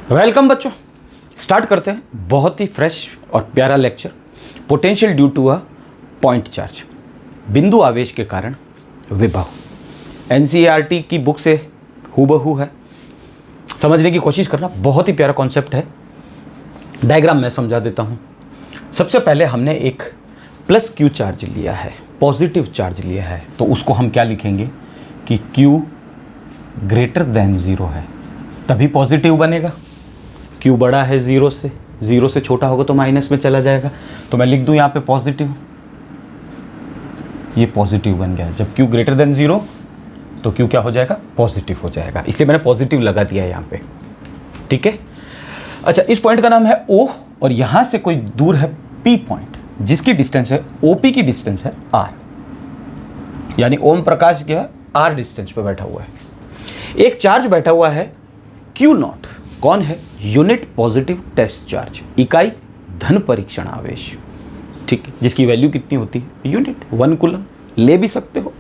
Welcome बच्चों, start करते हैं बहुत ही फ्रेश और प्यारा लेक्चर। Potential due to a point charge, बिंदु आवेश के कारण विभव। एनसीईआरटी की बुक से हूबहू है, समझने की कोशिश करना। बहुत ही प्यारा कॉन्सेप्ट है। डायग्राम मैं समझा देता हूँ। सबसे पहले हमने एक प्लस क्यू चार्ज लिया है, पॉजिटिव चार्ज लिया है, तो उसको हम क्या लिखेंगे कि क्यू ग्रेटर देन ज़ीरो है, तभी पॉजिटिव बनेगा। क्यू बड़ा है ज़ीरो से छोटा होगा तो माइनस में चला जाएगा। तो मैं लिख दूं यहाँ पे पॉजिटिव, ये पॉजिटिव बन गया। जब क्यू ग्रेटर देन ज़ीरो तो क्यू क्या हो जाएगा, पॉजिटिव हो जाएगा, इसलिए मैंने पॉजिटिव लगा दिया है यहाँ पे। ठीक है। अच्छा, इस पॉइंट का नाम है ओ और यहाँ से कोई दूर है पी पॉइंट, जिसकी डिस्टेंस है ओपी की डिस्टेंस है आर, यानी ओम प्रकाश क्या है, आर डिस्टेंस पे बैठा हुआ है। एक चार्ज बैठा हुआ है क्यू नॉट, कौन है, यूनिट पॉजिटिव टेस्ट चार्ज, इकाई धन परीक्षण आवेश। ठीक है, जिसकी वैल्यू कितनी होती है, यूनिट 1 कूलम ले भी सकते हो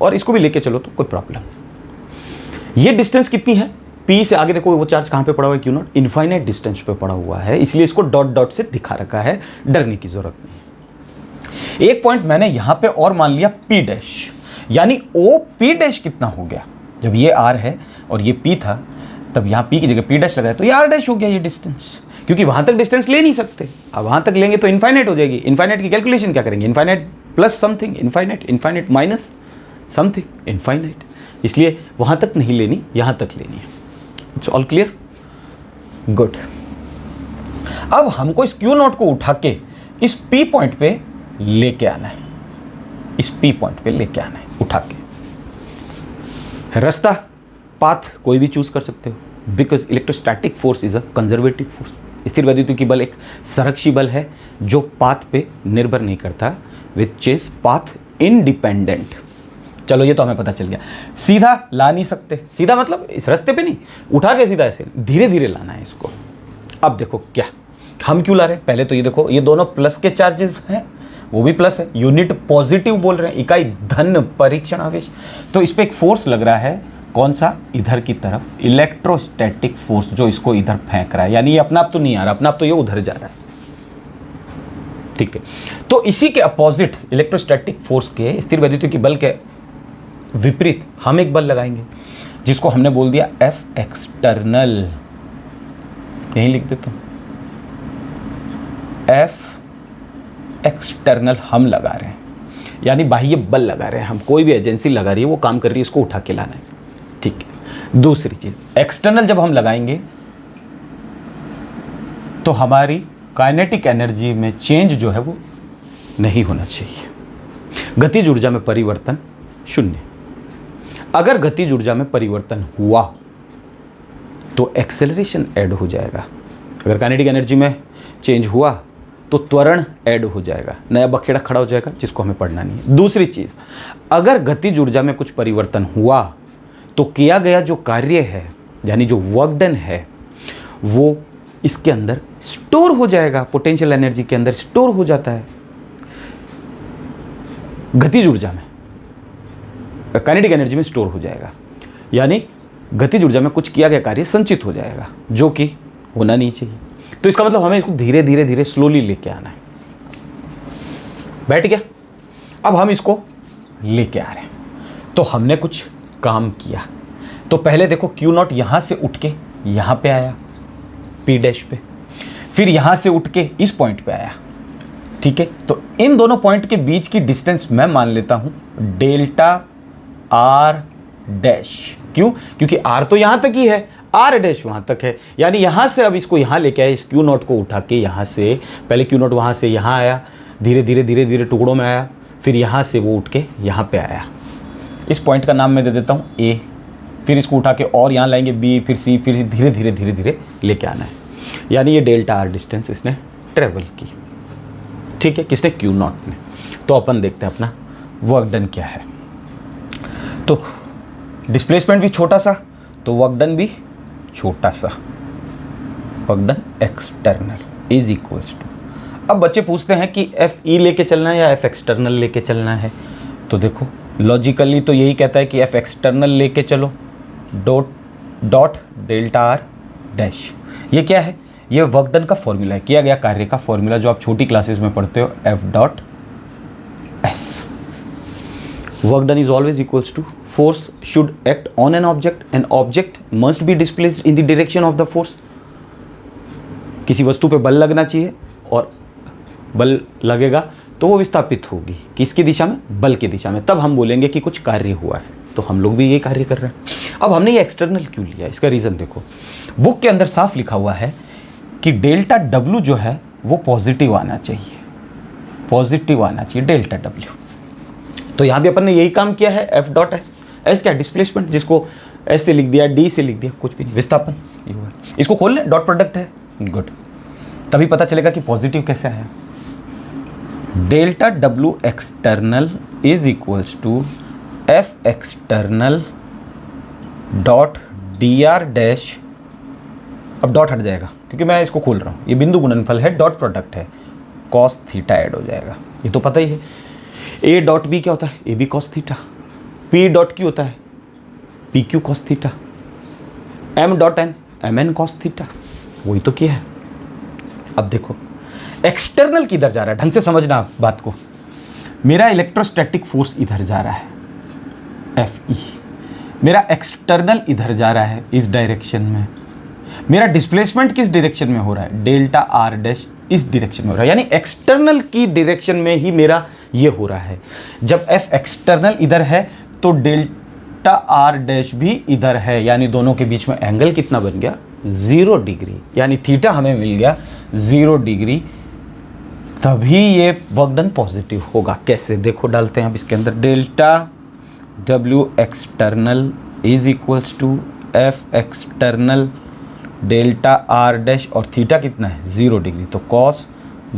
और इसको भी लेके चलो तो कोई प्रॉब्लम नहीं। ये डिस्टेंस कितनी है, पी से आगे देखो वो चार्ज कहाँ पे पड़ा हुआ है, क्यू नॉट इनफाइनाइट डिस्टेंस पे पड़ा हुआ है, इसलिए इसको डॉट डॉट से दिखा रखा है, डरने की जरूरत नहीं। एक पॉइंट मैंने यहाँ पे और मान लिया पी डैश, यानी ओ पी डैश कितना हो गया। जब ये आर है और ये पी था, तब यहाँ पी की जगह पी डैश लगाया तो ये आर डैश हो गया ये डिस्टेंस, क्योंकि वहाँ तक डिस्टेंस ले नहीं सकते। अब वहाँ तक लेंगे तो इनफाइनाइट हो जाएगी। इनफाइनाइट की कैलकुलेशन क्या करेंगे, infinite plus something infinite, infinite minus something infinite, इसलिए वहाँ तक नहीं लेनी, यहाँ तक लेनी है। It's all clear, good. अब हमको इस क्यू नॉट को उठा के इस पी पॉइंट पे लेके आना है, इस पी पॉइंट पे लेके आना है उठा के। रास्ता पाथ कोई भी चूज कर सकते हो, because electrostatic force is a conservative force. स्थिर वैद्युतिकी बल एक संरक्षी बल है जो पाथ पे निर्भर नहीं करता, विच इज पाथ इंडिपेंडेंट। चलो ये तो हमें पता चल गया। सीधा ला नहीं सकते, सीधा मतलब इस रास्ते पे नहीं, उठा के सीधा ऐसे धीरे धीरे लाना है इसको। अब देखो क्या हम क्यों ला रहे हैं, पहले तो ये देखो, ये दोनों प्लस के चार्जेस हैं, वो भी प्लस है, यूनिट पॉजिटिव बोल रहे हैं, इकाई धन परीक्षण आवेश, तो इस पे एक फोर्स लग रहा है, कौन सा, इधर की तरफ, इलेक्ट्रोस्टैटिक फोर्स जो इसको इधर फेंक रहा है, यानी ये अपना आप तो नहीं आ रहा, अपना आप तो ये उधर जा रहा है। ठीक है, तो इसी के अपोजिट इलेक्ट्रोस्टैटिक फोर्स के, स्थिर वैद्युतिकी बल के विपरीत हम एक बल लगाएंगे जिसको हमने बोल दिया एफ एक्सटर्नल, यहीं लिख देता हूं, एफ एक्सटर्नल हम लगा रहे हैं, यानी बाह्य बल लगा रहे हैं हम, कोई भी एजेंसी लगा रही है, वो काम कर रही है, इसको उठा के लाना है। ठीक है, दूसरी चीज, एक्सटर्नल जब हम लगाएंगे तो हमारी काइनेटिक एनर्जी में चेंज जो है वो नहीं होना चाहिए। गतिज ऊर्जा में परिवर्तन शून्य। अगर गतिज ऊर्जा में परिवर्तन हुआ तो एक्सेलरेशन ऐड हो जाएगा, अगर काइनेटिक एनर्जी में चेंज हुआ तो त्वरण ऐड हो जाएगा, नया बखेड़ा खड़ा हो जाएगा, जिसको हमें पढ़ना नहीं है। दूसरी चीज, अगर गतिज ऊर्जा में कुछ परिवर्तन हुआ तो किया गया जो कार्य है, यानी जो वर्क डन है, वो इसके अंदर स्टोर हो जाएगा, पोटेंशियल एनर्जी के अंदर स्टोर हो जाता है। गतिज ऊर्जा में, काइनेटिक एनर्जी में स्टोर हो जाएगा, यानी गतिज ऊर्जा में कुछ किया गया कार्य संचित हो जाएगा, जो कि होना नहीं चाहिए। तो इसका मतलब हमें इसको धीरे धीरे धीरे स्लोली लेके आना है। बैठ गया। अब हम इसको लेके आ रहे हैं, तो हमने कुछ काम किया। तो पहले देखो क्यू नॉट यहां से उठ के यहां पे आया पी डैश पे, फिर यहां से उठ के इस पॉइंट पे आया। ठीक है, तो इन दोनों पॉइंट के बीच की डिस्टेंस मैं मान लेता हूं डेल्टा आर डैश। क्यों, क्योंकि आर तो यहां तक ही है, आर डैश वहां तक है, यानी यहां से अब इसको यहां लेके आया, इस क्यू नॉट को उठा के यहां से, पहले क्यू नॉट वहां से यहां आया, धीरे धीरे धीरे धीरे टुकड़ों में आया, फिर यहां से वो उठ के यहां पे आया। इस पॉइंट का नाम मैं दे देता हूं ए, फिर इसको उठा के और यहां लाएंगे बी, फिर सी, फिर धीरे धीरे धीरे धीरे लेके आना है, यानी ये डेल्टा आर डिस्टेंस इसने ट्रेवल की। ठीक है, किसने, क्यू नॉट ने। तो अपन देखते हैं अपना वर्क डन क्या है। तो डिस्प्लेसमेंट भी छोटा सा, तो वर्क डन भी छोटा सा, work done external is equals to. अब बच्चे पूछते हैं कि एफ ई लेके चलना है या एफ एक्सटर्नल लेके चलना है, तो देखो लॉजिकली तो यही कहता है कि एफ एक्सटर्नल लेके चलो, डॉट डेल्टा आर डैश। ये क्या है? ये वर्क डन का फॉर्मूला है, किया गया कार्य का फॉर्मूला, जो आप छोटी क्लासेस में पढ़ते हो, F dot S। Work done is always equals to force should act on an object and object must be displaced in the direction of the force. किसी वस्तु पे बल लगना चाहिए और बल लगेगा तो वो विस्थापित होगी किसकी दिशा में? बल की दिशा में। तब हम बोलेंगे कि कुछ कार्य हुआ है। तो हम लोग भी ये कार्य कर रहे हैं। अब हमने ये एक्सटर्नल क्यों लिया? इसका रीज़न देखो, बुक के अंदर साफ लिखा हुआ है कि डेल्टा W जो है वो पॉजिटिव आना चाहिए, पॉजिटिव आना चाहिए डेल्टा W। तो यहाँ भी अपन ने यही काम किया है, F डॉट S। S क्या? डिस्प्लेसमेंट, जिसको S से लिख दिया, D से लिख दिया, कुछ भी नहीं, विस्थापन ये हुआ। इसको खोल लें, डॉट प्रोडक्ट है, गुड। तभी पता चलेगा कि पॉजिटिव कैसे आया। Delta W external is equals to F external dot DR dash. अब डॉट हट जाएगा क्योंकि मैं इसको खोल रहा हूँ, ये बिंदु गुणनफल है, डॉट प्रोडक्ट है, कॉस थीटा ऐड हो जाएगा, ये तो पता ही है। A डॉट B क्या होता है? AB cos theta. P dot Q होता है PQ cos theta. M dot N MN cos theta, वही तो किया है। अब देखो एक्सटर्नल किधर जा रहा है, ढंग से समझना आप बात को। मेरा इलेक्ट्रोस्टैटिक फोर्स इधर जा रहा है Fe, मेरा एक्सटर्नल इधर जा रहा है इस डायरेक्शन में। मेरा डिस्प्लेसमेंट किस डायरेक्शन में हो रहा है? डेल्टा R डैश इस डायरेक्शन में हो रहा है, यानी एक्सटर्नल की डायरेक्शन में ही मेरा ये हो रहा है। जब F एक्सटर्नल इधर है तो डेल्टा R डैश भी इधर है, यानी दोनों के बीच में एंगल कितना बन गया? 0 डिग्री, यानी थीटा हमें मिल गया 0 डिग्री। तभी ये वर्क डन पॉजिटिव होगा। कैसे? देखो डालते हैं अब इसके अंदर, delta W external is equals to F external delta R dash, और थीटा कितना है? 0 डिग्री, तो कॉस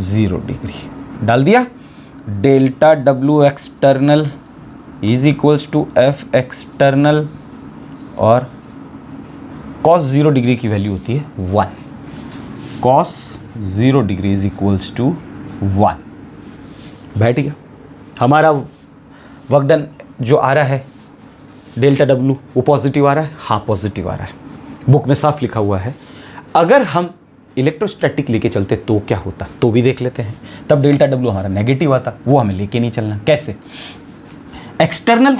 0 डिग्री डाल दिया। Delta W external is equals to F external, और कॉस 0 डिग्री की वैल्यू होती है 1। Cos 0 degree is equals to 1। बैठ गया हमारा वर्क डन। जो आ रहा है डेल्टा W वो पॉजिटिव आ रहा है, हाँ पॉजिटिव आ रहा है, बुक में साफ लिखा हुआ है। अगर हम इलेक्ट्रोस्टैटिक लेके चलते तो क्या होता, तो भी देख लेते हैं। तब डेल्टा W हमारा नेगेटिव आता, वो हमें लेके नहीं चलना। कैसे? एक्सटर्नल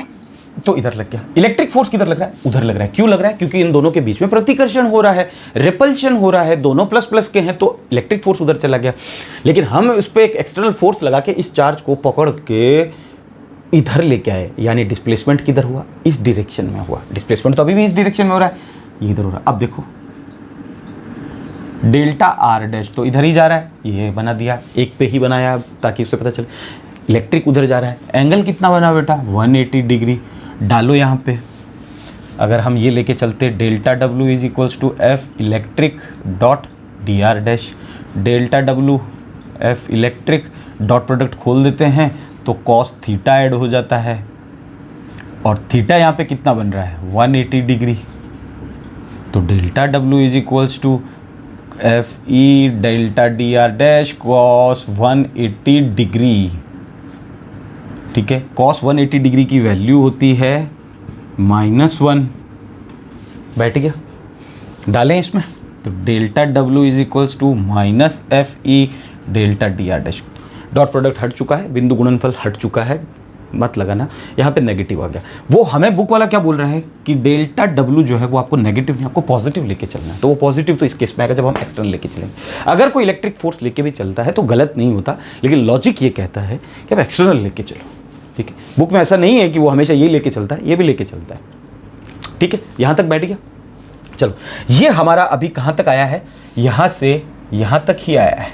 तो इधर लग गया, इलेक्ट्रिक फोर्स किधर लग रहा है? उधर लग रहा है। क्यों लग रहा है? क्योंकि इन दोनों के बीच में प्रतिकर्षण हो रहा है, रिपल्शन हो रहा है, दोनों प्लस प्लस के हैं, तो इलेक्ट्रिक फोर्स उधर चला गया। लेकिन हम उस पर एक एक्सटर्नल फोर्स लगा के इस चार्ज को पकड़ के इधर लेके आए, यानी डिस्प्लेसमेंट किधर हुआ? इस डायरेक्शन में हुआ। डिस्प्लेसमेंट तो अभी भी इस डायरेक्शन में हो रहा है, ये इधर हो रहा है। अब देखो डेल्टा R डैश तो इधर ही जा रहा है, ये बना दिया, एक पे ही बनाया ताकि उससे पता चले। इलेक्ट्रिक उधर जा रहा है, एंगल कितना बना बेटा? 180 डिग्री डालो यहाँ पे। अगर हम ये लेके चलते, delta W is equals to F electric dot DR dash, delta W F electric dot product खोल देते हैं तो कॉस थीटा ऐड हो जाता है, और थीटा यहाँ पे कितना बन रहा है? 180 डिग्री। तो delta W is equals to FE delta DR dash cos 180 degree. ठीक है, कॉस 180 डिग्री की वैल्यू होती है -1। बैठ गया, डालें इसमें, तो delta W is equals to -FE delta DR dash. Dot product हट चुका है, बिंदु गुणनफल हट चुका है, मत लगाना, यहाँ पे नेगेटिव आ गया। वो हमें बुक वाला क्या बोल रहा है कि डेल्टा W जो है वो आपको नेगेटिव नहीं, आपको पॉजिटिव लेके चलना है। तो वो पॉजिटिव तो इस केस में आएगा जब हम एक्सटर्नल लेके चलेंगे। अगर कोई इलेक्ट्रिक फोर्स लेके भी चलता है तो गलत नहीं होता, लेकिन लॉजिक ये कहता है कि आप एक्सटर्नल लेके चलो। ठीक है, बुक में ऐसा नहीं है कि वो हमेशा ये लेके चलता है, ये भी लेके चलता है। ठीक है, यहाँ तक बैठ गया। चलो, ये हमारा अभी कहाँ तक आया है? यहाँ से यहाँ तक ही आया है,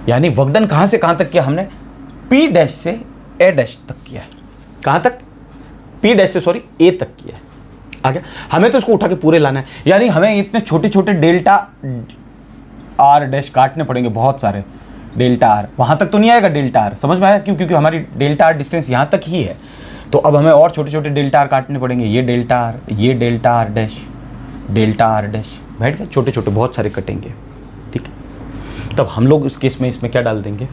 यानी वर्क डन कहाँ से कहाँ तक किया हमने? P डैश से A डैश तक किया है। कहाँ तक? P डैश से सॉरी A तक किया है। आ गया? हमें तो इसको उठा के पूरे लाना है, यानी हमें इतने छोटे छोटे डेल्टा R डैश काटने पड़ेंगे, बहुत सारे डेल्टा R। वहाँ तक तो नहीं आएगा डेल्टा R, समझ में आया? क्यों? क्योंकि हमारी डेल्टा R डिस्टेंस यहाँ तक ही है। तो अब हमें और छोटे छोटे डेल्टा R काटने पड़ेंगे। ये डेल्टा R, ये delta R dash, delta R dash, बैठ गए, छोटे छोटे बहुत सारे कटेंगे। ठीक है, तब हम लोग इस केस में इसमें क्या डाल देंगे?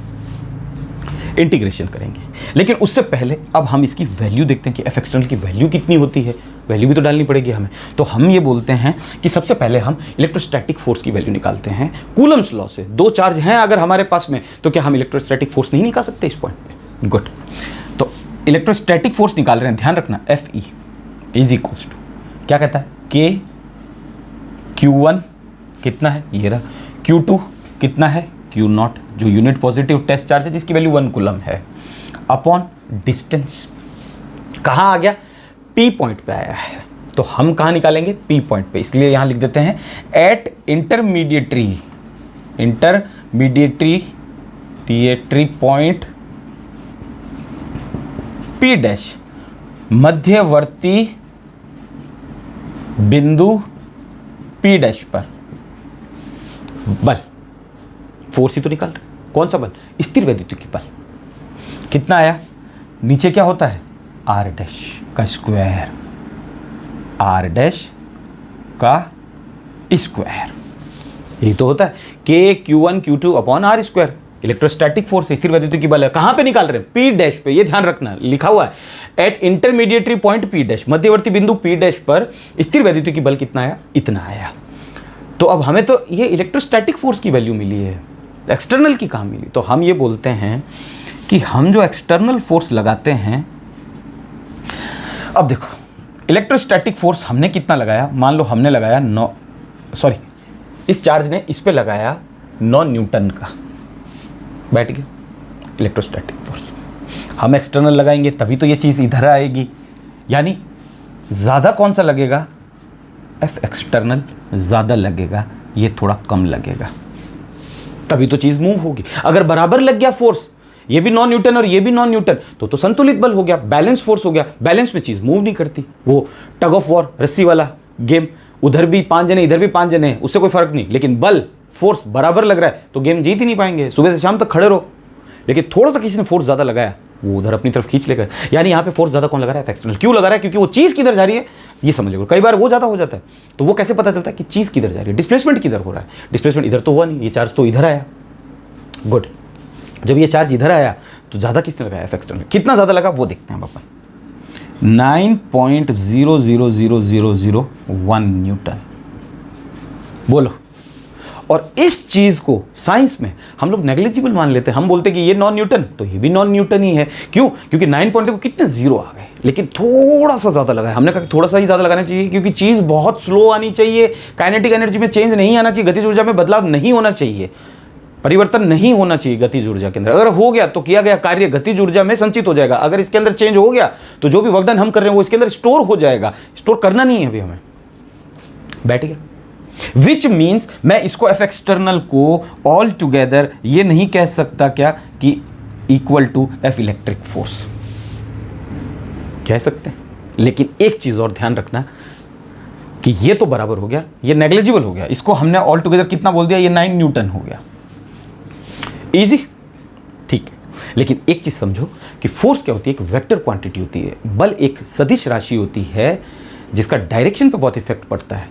इंटीग्रेशन करेंगे। लेकिन उससे पहले अब हम इसकी वैल्यू देखते हैं कि F एक्सटर्नल की वैल्यू कितनी होती है। वैल्यू भी तो डालनी पड़ेगी हमें। तो हम ये बोलते हैं कि सबसे पहले हम इलेक्ट्रोस्टैटिक फोर्स की वैल्यू निकालते हैं कूलम्स लॉ से। दो चार्ज हैं अगर हमारे पास में, तो क्या हम इलेक्ट्रोस्टैटिक फोर्स नहीं निकाल सकते इस पॉइंट पे? गुड। तो इलेक्ट्रोस्टैटिक फोर्स निकाल रहे हैं, ध्यान रखना Fe इज इक्वल्स टू क्या कहता है, K Q1 कितना है, ये रहा, Q2 कितना है, Q0 जो यूनिट पॉजिटिव टेस्ट चार्ज है जिसकी वैल्यू 1 कूलम है, अपॉन डिस्टेंस। कहाँ आ गया, P पॉइंट पे आया है। तो हम कहाँ निकालेंगे, P पॉइंट पे, इसलिए यहां लिख देते हैं at intermediatory point P dash, मध्यवर्ती बिंदु P डैश पर बल, फोर्स ही तो निकाल रहे, कौन सा बल, स्थिर वैद्युतिकी बल कितना आया, नीचे क्या होता है R डैश का स्क्वायर, R डैश का स्क्वायर, यही तो होता है K Q1 Q2 upon R square. Electrostatic force स्थिर वैद्युतिकी बल है, कहां पे निकाल रहे हैं, P डैश पे, ये ध्यान रखना, लिखा हुआ है at intermediatory point P dash, मध्यवर्ती बिंदु P डैश पर स्थिर वैद्युतिकी बल कितना आया, इतना आया। तो अब हमें तो ये इलेक्ट्रोस्टैटिक फोर्स की वैल्यू मिली है, एक्सटर्नल की कहां मिली? तो हम ये बोलते हैं कि हम जो एक्सटर्नल फोर्स लगाते हैं, अब देखो इलेक्ट्रोस्टैटिक फोर्स हमने कितना लगाया, मान लो हमने लगाया इस चार्ज ने इस पे लगाया 9 न्यूटन का, बैठ गया इलेक्ट्रोस्टैटिक फोर्स। हम एक्सटर्नल लगाएंगे तभी तो ये चीज़ इधर आएगी, यानी ज़्यादा कौन सा लगेगा, F एक्सटर्नल ज़्यादा लगेगा, ये थोड़ा कम लगेगा, तभी तो चीज़ मूव होगी। अगर बराबर लग गया फोर्स, ये भी 9 न्यूटन और ये भी 9 न्यूटन, तो संतुलित बल हो गया, बैलेंस फोर्स हो गया। बैलेंस में चीज़ मूव नहीं करती, वो टग ऑफ वॉर, रस्सी वाला गेम, उधर भी 5 जने इधर भी 5 जने, उससे कोई फर्क नहीं, लेकिन बल फोर्स बराबर लग रहा है तो गेम जीत ही नहीं पाएंगे, सुबह से शाम तक खड़े रहो। लेकिन थोड़ा सा किसी ने फोर्स ज़्यादा लगाया, वो उधर अपनी तरफ खींच लेगा, यानी यहाँ पे फोर्स ज़्यादा कौन लगा रहा है, एक्सटर्नल। क्यों लगा रहा है, क्योंकि वो चीज़ किधर जा रही है ये समझ लो। कई बार वो ज़्यादा हो जाता है, तो वो कैसे पता चलता है कि चीज़ किधर जा रही है, डिस्प्लेसमेंट किधर हो रहा है, डिस्प्लेसमेंट इधर तो हुआ नहीं, ये चार्ज तो इधर आया। गुड, जब ये चार्ज इधर आया तो ज़्यादा किसने लगाया, एक्सटर्नल। कितना ज़्यादा लगा वो देखते हैं अपन, 9.00001 न्यूटन, बोलो। और इस चीज़ को साइंस में हम लोग नेग्लिजिबल मान लेते हैं, हम बोलते हैं कि ये 9 न्यूटन तो ये भी 9 न्यूटन ही है। क्यों, क्योंकि 9 पॉइंट को कितने जीरो आ गए, लेकिन थोड़ा सा ज़्यादा लगा है। हमने कहा कि थोड़ा सा ही ज़्यादा लगाना चाहिए, क्योंकि चीज़ बहुत स्लो आनी चाहिए, काइनेटिक एनर्जी में चेंज नहीं आना चाहिए, गतिज ऊर्जा में बदलाव नहीं होना चाहिए, परिवर्तन नहीं होना चाहिए गतिज ऊर्जा के अंदर। अगर हो गया तो किया गया कार्य गतिज ऊर्जा में संचित हो जाएगा, अगर इसके अंदर चेंज हो गया तो जो भी वर्कडन हम कर रहे हैं वो इसके अंदर स्टोर हो जाएगा। स्टोर करना नहीं है अभी हमें, बैठ गया। विच मीन्स मैं इसको एफ एक्सटर्नल को ऑल टुगेदर ये नहीं कह सकता क्या कि equal to F electric force, कह सकते हैं, लेकिन एक चीज और ध्यान रखना कि ये तो बराबर हो गया, ये नेग्लिजिबल हो गया, इसको हमने ऑल टुगेदर कितना बोल दिया, ये 9 न्यूटन हो गया, इजी, ठीक है। लेकिन एक चीज समझो कि फोर्स क्या होती है, एक वेक्टर क्वांटिटी होती है, बल एक सदिश राशि होती है जिसका डायरेक्शन पे बहुत इफेक्ट पड़ता है।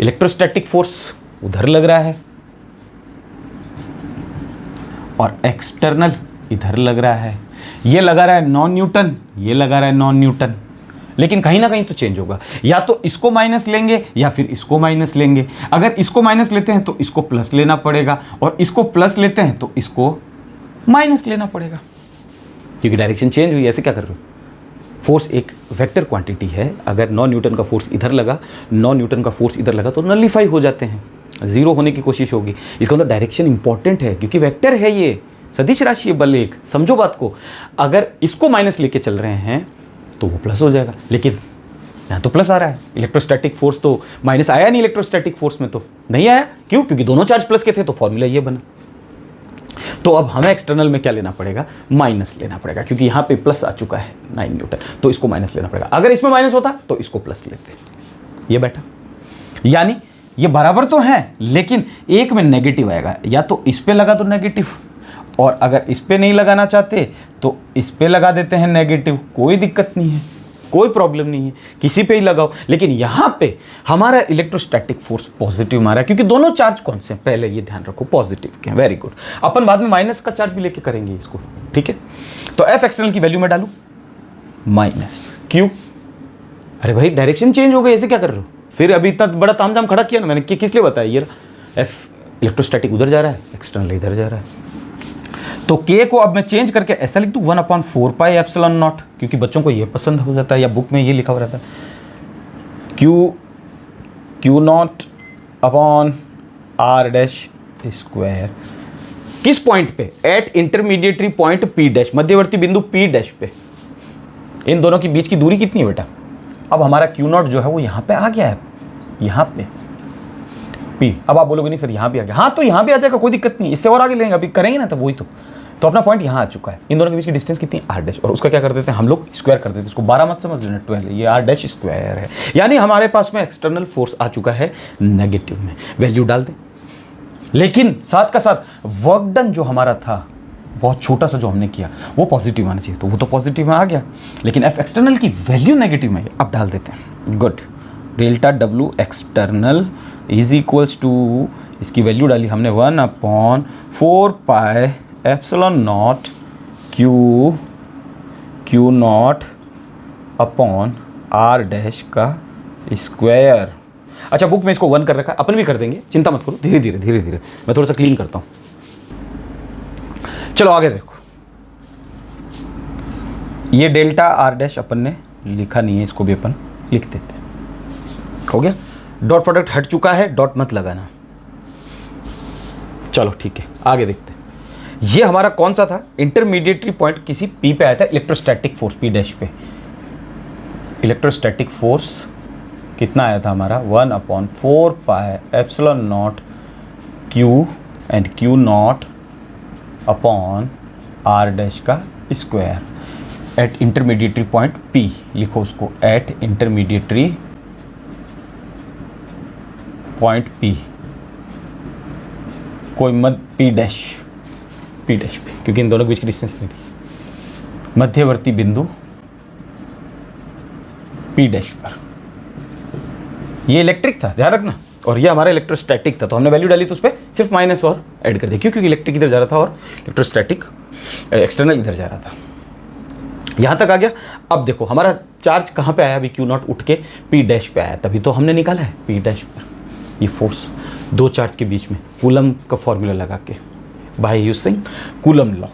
इलेक्ट्रोस्टैटिक फोर्स उधर लग रहा है और एक्सटर्नल इधर लग रहा है, ये लगा रहा है 9 न्यूटन, ये लगा रहा है 9 न्यूटन, लेकिन कहीं ना कहीं तो चेंज होगा, या तो इसको माइनस लेंगे या फिर इसको माइनस लेंगे। अगर इसको माइनस लेते हैं तो इसको प्लस लेना पड़ेगा, और इसको प्लस लेते हैं तो इसको माइनस लेना पड़ेगा, क्योंकि डायरेक्शन चेंज हुई। ऐसे क्या कर रहे हो, फोर्स एक वेक्टर क्वांटिटी है, अगर 9 न्यूटन का फोर्स इधर लगा, 9 न्यूटन का फोर्स इधर लगा तो नलिफाई हो जाते हैं, जीरो होने की कोशिश होगी। इसका मतलब डायरेक्शन इंपॉर्टेंट है, क्योंकि वेक्टर है, ये सदिश राशि है बल एक, समझो बात को। अगर इसको माइनस लेके चल रहे हैं तो वो प्लस हो जाएगा, लेकिन यहाँ तो प्लस आ रहा है। इलेक्ट्रोस्टैटिक फोर्स तो माइनस आया नहीं, इलेक्ट्रोस्टैटिक फोर्स में तो नहीं आया। क्यों, क्योंकि दोनों चार्ज प्लस के थे, तो फॉर्मूला ये बना। तो अब हमें एक्सटर्नल में क्या लेना पड़ेगा, माइनस लेना पड़ेगा, क्योंकि यहाँ पे प्लस आ चुका है 9 न्यूटन, तो इसको माइनस लेना पड़ेगा। अगर इसमें माइनस होता तो इसको प्लस लेते, ये बैठा। यानी ये बराबर तो है, लेकिन एक में नेगेटिव आएगा, या तो इस पे लगा तो नेगेटिव, और अगर इस पे नहीं लगाना चाहते तो इस पे लगा देते हैं नेगेटिव, कोई दिक्कत नहीं है, कोई प्रॉब्लम नहीं है, किसी पे ही लगाओ। लेकिन यहाँ पे हमारा इलेक्ट्रोस्टैटिक फोर्स पॉजिटिव मारा है, क्योंकि दोनों चार्ज कौन से हैं, पहले ये ध्यान रखो, पॉजिटिव के हैं। वेरी गुड, अपन बाद में माइनस का चार्ज भी लेके करेंगे इसको, ठीक है। तो एफ एक्सटर्नल की वैल्यू में डालूं माइनस क्यू अरे भाई डायरेक्शन चेंज हो गई, ऐसे क्या कर रहे हो? फिर अभी इतना बड़ा तामझाम खड़ा किया ना मैंने, किस लिए बताया? ये एफ इलेक्ट्रोस्टैटिक उधर जा रहा है, एक्सटर्नल इधर जा रहा है। तो के को अब मैं चेंज करके ऐसा लिख दूँ 1/4 पाई एप्सिलॉन नॉट, क्योंकि बच्चों को ये पसंद हो जाता है या बुक में ये लिखा हुआ रहता है, Q not upon are dash square. किस पॉइंट पे? At intermediatory point P dash, मध्यवर्ती बिंदु पी डैश पे। इन दोनों के बीच की दूरी कितनी है बेटा? अब हमारा क्यू नॉट जो है वो यहाँ पे आ गया है, यहाँ पे पी। अब आप बोलोगे नहीं सर यहाँ भी आ गया, हाँ तो यहाँ भी आ जाएगा, कोई दिक्कत नहीं, इससे और आगे लेंगे, अभी करेंगे ना तब वही तो अपना पॉइंट यहाँ आ चुका है। इन दोनों के बीच की डिस्टेंस कितनी? आर डैश, और उसका क्या कर देते हैं हम लोग? स्क्वायर कर देते हैं। इसको 12 मत समझ लेना, 12, ये आर डैश स्क्वायर है। यानी हमारे पास में एक्सटर्नल फोर्स आ चुका है नेगेटिव में, वैल्यू डाल दें। लेकिन साथ का साथ वर्क डन जो हमारा था बहुत छोटा सा जो हमने किया वो पॉजिटिव आना चाहिए, तो वो तो पॉजिटिव में आ गया, लेकिन एफ एक्सटर्नल की वैल्यू नेगेटिव में है। अब डाल देते हैं, good. Delta W external is equals to, इसकी वैल्यू डाली हमने 1/4 pi epsilon naught Q not upon are dash का स्क्वायर। अच्छा बुक में इसको 1 कर रखा है, अपन भी कर देंगे, चिंता मत करो, धीरे धीरे मैं थोड़ा सा क्लीन करता हूं। चलो आगे देखो, ये डेल्टा आर डैश अपन ने लिखा नहीं है, इसको भी अपन लिख देते हैं। हो गया, डॉट प्रोडक्ट हट चुका है, डॉट मत लगाना। चलो ठीक है, आगे देखते हैं। ये हमारा कौन सा था? इंटरमीडिएटरी पॉइंट किसी पी पे आया था, इलेक्ट्रोस्टैटिक फोर्स पी डैश पे। इलेक्ट्रोस्टैटिक फोर्स कितना आया था हमारा? 1/4 pi epsilon naught q and q not upon are dash का square at intermediatory point P. लिखो उसको, एट इंटरमीडिएटरी पॉइंट पी, कोई मत पी डैश पे, क्योंकि इन दोनों के बीच की डिस्टेंस नहीं थी, मध्यवर्ती बिंदु पी डैश पर। ये इलेक्ट्रिक था, ध्यान रखना, और ये हमारा इलेक्ट्रोस्टैटिक था, तो हमने वैल्यू डाली तो उस पर सिर्फ माइनस और ऐड कर दिया, क्योंकि इलेक्ट्रिक इधर जा रहा था और इलेक्ट्रोस्टैटिक एक्सटर्नल इधर जा रहा था। यहाँ तक आ गया। अब देखो हमारा चार्ज कहाँ पे आया? अभी क्यू नॉट उठ के पी डैश पे आया, तभी तो हमने निकाला है पी डैश पर ये फोर्स दो चार्ज के बीच में, कूलम का फॉर्मूला लगा के, बाय यूजिंग कूलम लॉ।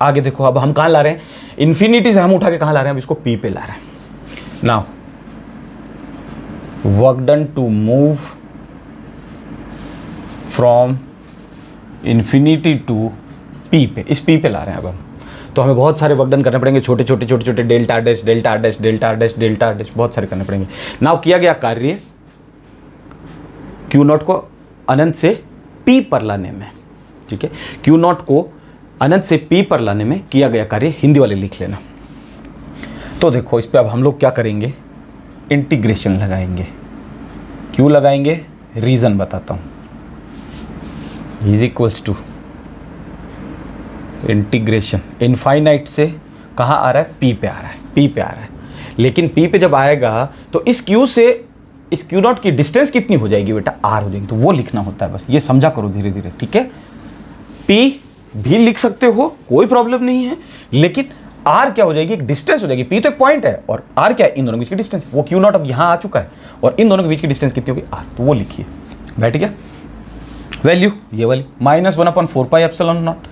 आगे देखो, अब हम कहाँ ला रहे हैं? इन्फिनिटी से हम उठा के कहाँ ला रहे हैं? अब इसको पी पे ला रहे हैं। Now work done to move from infinity to P पे, इस पी पे ला रहे हैं अब हम। तो हमें बहुत सारे वर्क डन करने पड़ेंगे, छोटे छोटे delta dash delta dash delta dash delta dash, बहुत सारे करने पड़ेंगे। नाउ किया गया कार्य क्यू नॉट को अनंत से पी पर लाने में, ठीक है, क्यू नॉट को अनंत से पी पर लाने में किया गया कार्य, हिंदी वाले लिख लेना। तो देखो इस पे अब हम लोग क्या करेंगे? इंटीग्रेशन लगाएंगे। क्यों लगाएंगे? रीजन बताता हूं। Is equals to integration, infinite से कहाँ आ रहा है? पी पे आ रहा है, पी पे आ रहा है। लेकिन पी पे जब आएगा तो इस क्यू से इस क्यू नॉट की डिस्टेंस कितनी हो जाएगी बेटा? आर हो जाएगी। तो वो लिखना होता है, बस ये समझा करो धीरे धीरे, ठीक है। पी भी लिख सकते हो, कोई प्रॉब्लम नहीं है, लेकिन आर क्या हो जाएगी? एक डिस्टेंस हो जाएगी। पी तो एक पॉइंट है और आर क्या है? इन दोनों के बीच की डिस्टेंस। वो क्यू नॉट अब यहाँ आ चुका है और इन दोनों के बीच की डिस्टेंस कितनी होगी? आर। तो वो लिखिए, बैठ गया। वैल्यू ये वाली -1/4 pi epsilon naught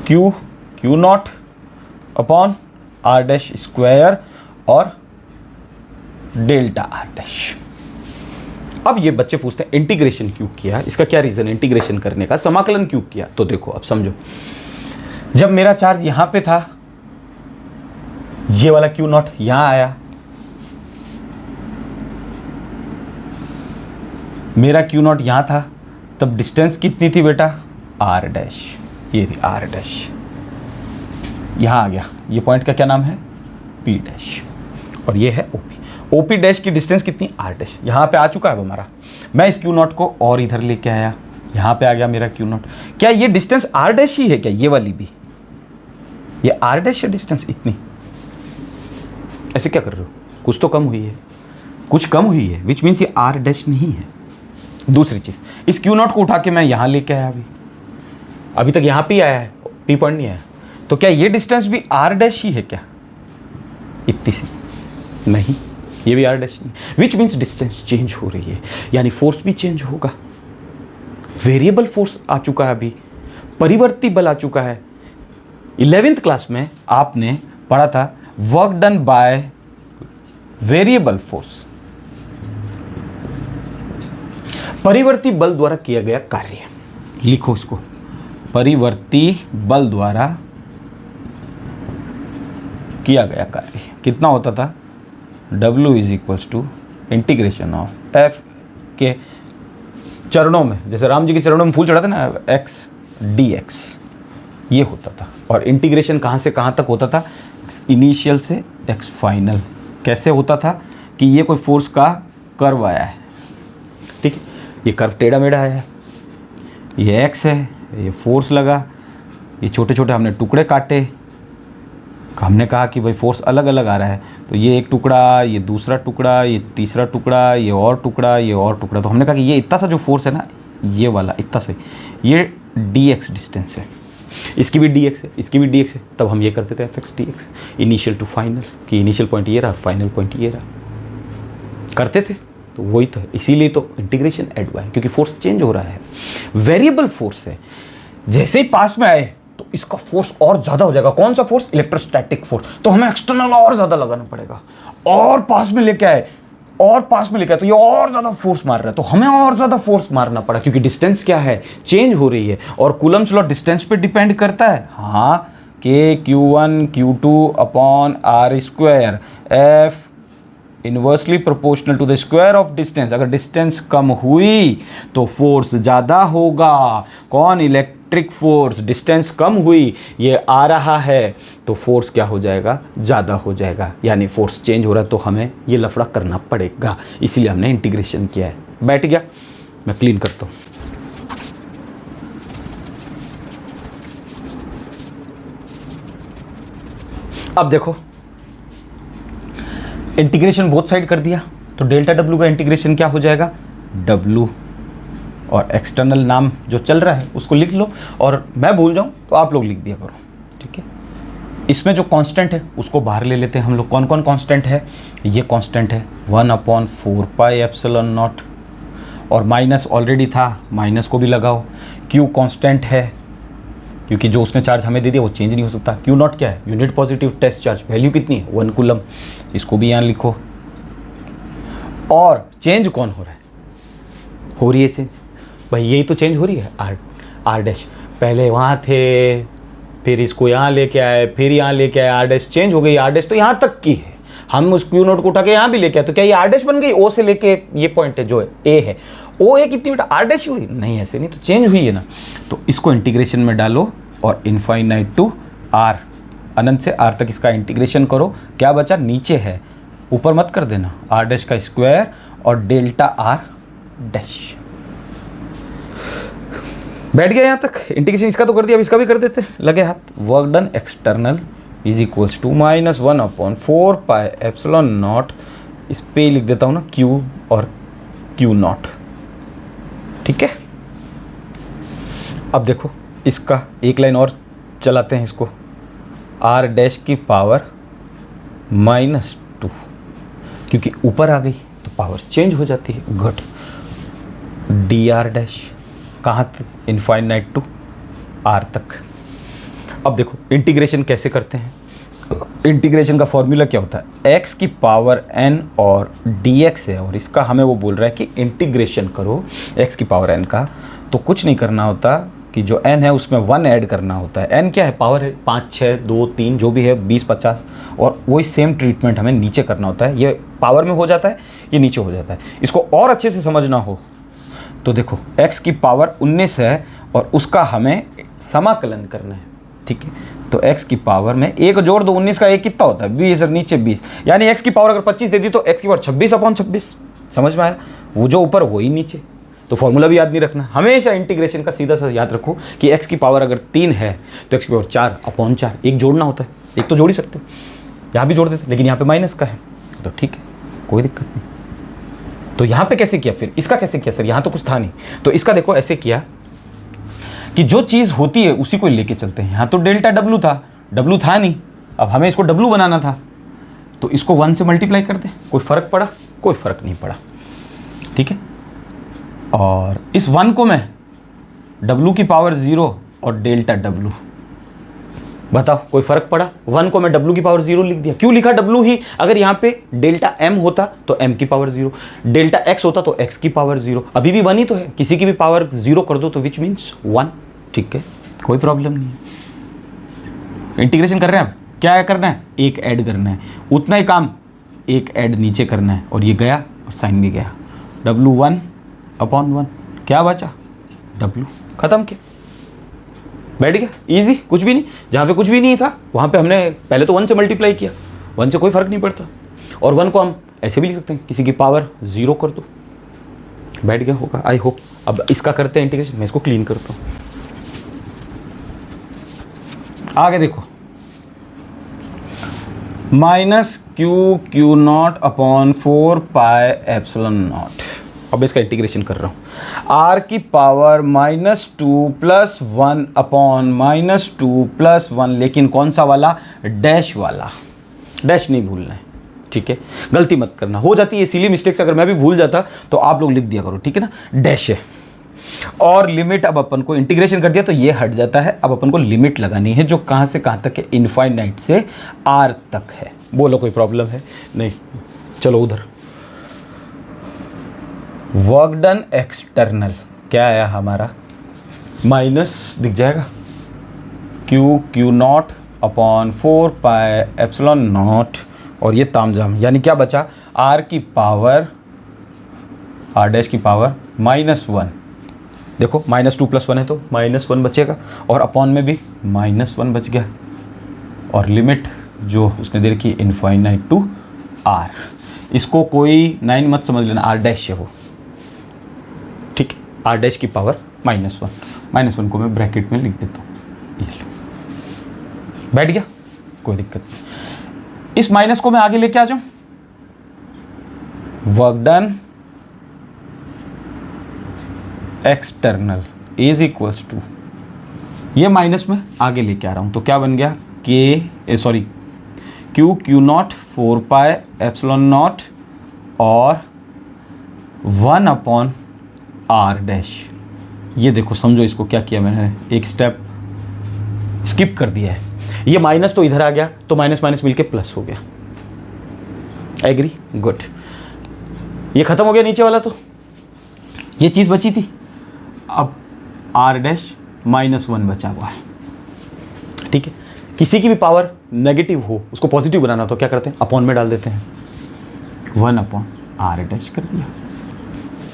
Q not upon are dash square और डेल्टा आर डैश। अब ये बच्चे पूछते हैं इंटीग्रेशन क्यों किया? इसका क्या रीजन है इंटीग्रेशन करने का? समाकलन क्यों किया? तो देखो अब समझो, जब मेरा चार्ज यहां पे था, ये वाला क्यू नॉट यहां आया, मेरा क्यू नॉट यहां था, तब डिस्टेंस कितनी थी बेटा? R dash. ये रही आर डैश, यहां आ गया। ये पॉइंट का क्या नाम है? पी डैश, और ये है ओपी। ओपी डैश की डिस्टेंस कितनी? R dash. यहाँ पे आ चुका है अब हमारा। मैं इस क्यू नॉट को और इधर लेके आया, यहाँ पे आ गया मेरा क्यू नॉट। क्या ये डिस्टेंस आर डैश ही है क्या? ये वाली भी ये आर डैश है डिस्टेंस इतनी? ऐसे क्या कर रहे हो? कुछ तो कम हुई है, कुछ कम हुई है, विच मीन्स ये आर डैश नहीं है। दूसरी चीज़, इस क्यू नॉट को उठा के मैं यहाँ लेके आया, अभी तक यहाँ पे आया है, पी पॉइंट नहीं आया। तो क्या ये डिस्टेंस भी आर डैश ही है क्या? इतनी सी नहीं, ये भी आर डैश नहीं, विच मीन्स डिस्टेंस चेंज हो रही है, यानी फोर्स भी चेंज होगा। वेरिएबल फोर्स आ चुका है, अभी परिवर्ती बल आ चुका है। 11th क्लास में आपने पढ़ा था work done by variable force, परिवर्ती बल द्वारा किया गया कार्य। लिखो इसको, परिवर्ती बल द्वारा किया गया कार्य कितना होता था, W is equals to integration of F के चरणों में, जैसे राम जी के चरणों में फूल चढ़ाते ना, x dx ये होता था। और इंटीग्रेशन कहाँ से कहाँ तक होता था, इनिशियल से x फाइनल। कैसे होता था कि ये कोई फोर्स का कर्व आया है, ठीक है, ये कर्व टेढ़ा मेढ़ा आया है, ये x है, ये फोर्स लगा, ये छोटे छोटे हमने टुकड़े काटे, हमने कहा कि भाई फोर्स अलग अलग आ रहा है, तो ये एक टुकड़ा, ये दूसरा टुकड़ा, ये तीसरा टुकड़ा, ये और टुकड़ा, ये और टुकड़ा। तो हमने कहा कि ये इतना सा जो फोर्स है ना, ये वाला इतना से, ये dx डिस्टेंस है, इसकी भी dx है, इसकी भी dx है। तब हम ये करते थे fx dx, initial to final, कि इनिशियल पॉइंट ये रहा, फाइनल पॉइंट ये रहा, करते थे। तो वही तो है, इसीलिए तो इंटीग्रेशन ऐड हुआ है, क्योंकि फोर्स चेंज हो रहा है, वेरिएबल फोर्स है। जैसे ही पास में आए तो इसका फोर्स और ज़्यादा हो जाएगा। कौन सा फोर्स, इलेक्ट्रोस्टैटिक फोर्स, तो हमें एक्सटर्नल और ज़्यादा लगाना पड़ेगा। और पास में लेके आए, और पास में लेके आए, तो ये और ज़्यादा फोर्स मार रहा है, तो हमें और ज़्यादा फोर्स मारना पड़ा, क्योंकि डिस्टेंस क्या है, चेंज हो रही है। और कूलम्स लॉ डिस्टेंस पे डिपेंड करता है, हाँ, K Q1 Q2 upon R square, F inversely proportional to the square of distance. अगर डिस्टेंस कम हुई तो फोर्स ज़्यादा होगा। कौन, इलेक्ट्रिक फोर्स। डिस्टेंस कम हुई, ये आ रहा है, तो फोर्स क्या हो जाएगा, ज़्यादा हो जाएगा, यानी फोर्स चेंज हो रहा है, तो हमें ये लफड़ा करना पड़ेगा। इसीलिए हमने इंटीग्रेशन किया है। बैठ गया, मैं क्लीन करता हूँ। अब देखो, इंटीग्रेशन बोथ साइड कर दिया, तो डेल्टा W का इंटीग्रेशन क्या हो जाएगा, W, और एक्सटर्नल नाम जो चल रहा है उसको लिख लो, और मैं भूल जाऊं तो आप लोग लिख दिया करो, ठीक है। इसमें जो कांस्टेंट है उसको बाहर ले लेते हैं हम लोग। कौन कौन कांस्टेंट है, ये कांस्टेंट है 1/4πε0, और माइनस ऑलरेडी था, माइनस को भी लगाओ। Q कांस्टेंट है, क्योंकि जो उसने चार्ज हमें दे दिया वो चेंज नहीं हो सकता। Q0 क्या है, unit positive test charge, value कितनी है, 1 कूलम, इसको भी यहाँ लिखो। और चेंज कौन हो रहा है, हो रही है चेंज, भाई यही तो चेंज हो रही है, आर डैश। पहले वहाँ थे, फिर इसको यहाँ लेके आए, फिर यहाँ लेके आए, आर डैश चेंज हो गई। आर डैश तो यहाँ तक की है, हम उस Q0 को उठा के यहाँ भी लेके आए, तो क्या ये आर डैश बन गई। O से लेके ये पॉइंट है जो है A है, O है कितनी बेटा, आर डैश हुई नहीं, ऐसे नहीं, तो चेंज हुई है ना। तो इसको इंटीग्रेशन में डालो और इनफाइनाइट टू R, अनंत से R तक इसका इंटीग्रेशन करो। क्या बचा, नीचे है, ऊपर मत कर देना, आर डैश का स्क्वायर और डेल्टा R डैश। बैठ गया यहाँ तक इंटीग्रेशन, इसका तो कर दिया, अब इसका भी कर देते, लगे हाथ। Work done external is equals to -1/4πε0, इस पे लिख देता हूँ ना Q और Q0, ठीक है। अब देखो इसका एक लाइन और चलाते हैं इसको, R डैश की पावर -2, क्योंकि ऊपर आ गई तो पावर चेंज हो जाती है, घट dr डैश, कहाँ तक, इनफाइनाइट टू R तक। अब देखो इंटीग्रेशन कैसे करते हैं, इंटीग्रेशन का फॉर्मूला क्या होता है, x की पावर n और dx है, और इसका हमें वो बोल रहा है कि इंटीग्रेशन करो x की पावर n का। तो कुछ नहीं करना होता, कि जो n है उसमें 1 ऐड करना होता है। n क्या है, पावर है, 5 6 2 3 जो भी है, 20 50, और वही सेम ट्रीटमेंट हमें नीचे करना होता है। ये पावर में हो जाता है, ये नीचे हो जाता है। इसको और अच्छे से समझना हो तो देखो, x की पावर 19 है और उसका हमें समाकलन करना है, ठीक है। तो x की पावर में एक जोड़ दो, 19 का एक कितना होता है 20, और नीचे 20, यानी x की पावर अगर 25 दे दी तो x की पावर 26/26। समझ में आया, वो जो ऊपर वही नीचे। तो फॉर्मूला भी याद नहीं रखना, हमेशा इंटीग्रेशन का सीधा सा याद रखो कि x की पावर अगर 3 है तो x की पावर 4/4, एक जोड़ना होता है, एक तो जोड़ ही सकते हो, यहाँ भी जोड़ देते, लेकिन यहाँ पे माइनस का है तो ठीक है, कोई दिक्कत नहीं। तो यहाँ पे कैसे किया, फिर इसका कैसे किया, सर यहाँ तो कुछ था नहीं, तो इसका देखो ऐसे किया कि जो चीज़ होती है उसी को लेके चलते हैं। यहाँ तो डेल्टा W था, W था नहीं, अब हमें इसको W बनाना था, तो इसको 1 से मल्टीप्लाई कर दें, कोई फ़र्क पड़ा? कोई फ़र्क नहीं पड़ा, ठीक है। और इस 1 को मैं W की पावर 0 और डेल्टा W, बताओ कोई फ़र्क पड़ा? 1 को मैं W की पावर 0 लिख दिया। क्यों लिखा W ही? अगर यहाँ पे डेल्टा M होता तो M की पावर 0, डेल्टा X होता तो X की पावर 0। अभी भी 1 ही तो है, किसी की भी पावर 0 कर दो तो विच मीन्स 1, ठीक है, कोई प्रॉब्लम नहीं है। इंटीग्रेशन कर रहे हैं, अब क्या करना है? एक ऐड करना है, उतना ही काम, एक ऐड नीचे करना है, और ये गया और साइन भी गया। W1/1 क्या बचा? W, खत्म किया, बैठ गया, इजी, कुछ भी नहीं। जहाँ पे कुछ भी नहीं था वहाँ पे हमने पहले तो 1 से मल्टीप्लाई किया, 1 से कोई फ़र्क नहीं पड़ता। और 1 को हम ऐसे भी लिख सकते हैं, किसी की पावर 0 कर दो, बैठ गया होगा। I hope. अब इसका करते हैं इंटीग्रेशन, मैं इसको क्लीन करता हूँ। आगे देखो, -q/4πε0। अब इसका इंटीग्रेशन कर रहा हूँ। r की पावर -2 + 1/-2 + 1, लेकिन कौन सा वाला? डैश वाला। डैश नहीं भूलना है, ठीक है, गलती मत करना, हो जाती है इसीलिए मिस्टेक्स। अगर मैं भी भूल जाता तो आप लोग लिख दिया करो, ठीक है ना। डैश है, और लिमिट अब अपन को इंटीग्रेशन कर दिया तो ये हट जाता है। अब अपन को लिमिट लगानी है, जो कहाँ से कहाँ तक है? इनफाइनाइट से r तक है। बोलो कोई प्रॉब्लम है? नहीं। चलो उधर, वर्क डन एक्सटर्नल क्या आया हमारा? माइनस दिख जाएगा, Q/4πε0, और ये तामझाम, यानी क्या बचा? r की पावर, r डैश की पावर -1। देखो -2 + 1 है तो -1 बचेगा, और अपॉन में भी -1 बच गया, और लिमिट जो उसने दे रखी इनफाइनाइट टू r। इसको कोई 9 मत समझ लेना, r डैश है वो, ठीक है। r डैश की पावर -1, -1 को मैं ब्रैकेट में लिख देता हूँ, ये लो, बैठ गया, कोई दिक्कत नहीं। इस माइनस को मैं आगे लेके आ जाऊं, work done external is equals to, ये माइनस में आगे लेके आ रहा हूं, तो क्या बन गया? Q/4πε0 और 1/r डैश। ये देखो, समझो इसको क्या किया मैंने, एक स्टेप स्किप कर दिया है। ये माइनस तो इधर आ गया, तो माइनस माइनस मिलके प्लस हो गया। एग्री? गुड। ये खत्म हो गया नीचे वाला, तो ये चीज़ बची थी। अब r डैश -1 बचा हुआ है, ठीक है। किसी की भी पावर नेगेटिव हो, उसको पॉजिटिव बनाना तो क्या करते हैं? अपॉन में डाल देते हैं, 1/r डैश कर दिया।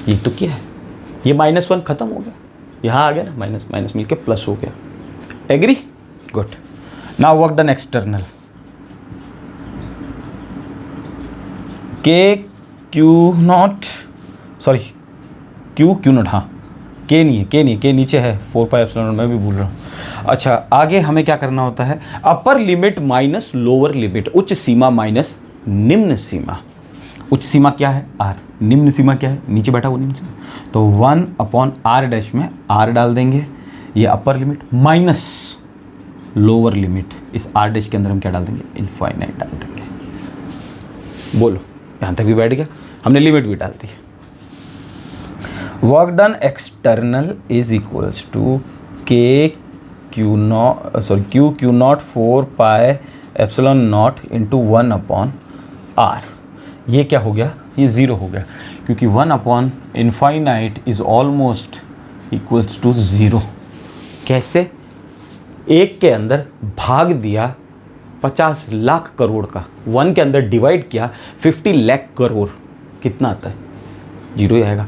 ये तो क्या है? ये -1 खत्म हो गया, यहाँ आ गया ना, माइनस माइनस मिलके प्लस हो गया। Agree? Good. Now work done external, Q0, हाँ, के नहीं है, के नीचे है, 4πε0, मैं भी भूल रहा हूँ। अच्छा, आगे हमें क्या करना होता है? Upper limit minus lower limit, उच्च सीमा माइनस निम्न सीमा। उच्च सीमा क्या है? r, निम्न सीमा क्या है? नीचे बैठा वो निम्न सीमा, तो 1/r डैश में r डाल देंगे, ये upper limit, minus lower limit, इस r डैश के अंदर हम क्या डाल देंगे? इनफाइनाइट डाल देंगे। बोलो, यहाँ तक भी बैठ गया, हमने लिमिट भी डाल दी। Work done external is equals to Q/4πε0 into 1/r। ये क्या हो गया? ये 0 हो गया, क्योंकि 1/∞ इज ऑलमोस्ट इक्वल्स टू 0। कैसे? एक के अंदर भाग दिया 50 लाख करोड़ का, 1 के अंदर डिवाइड किया 50 लाख करोड़, कितना आता है? 0 ही आएगा।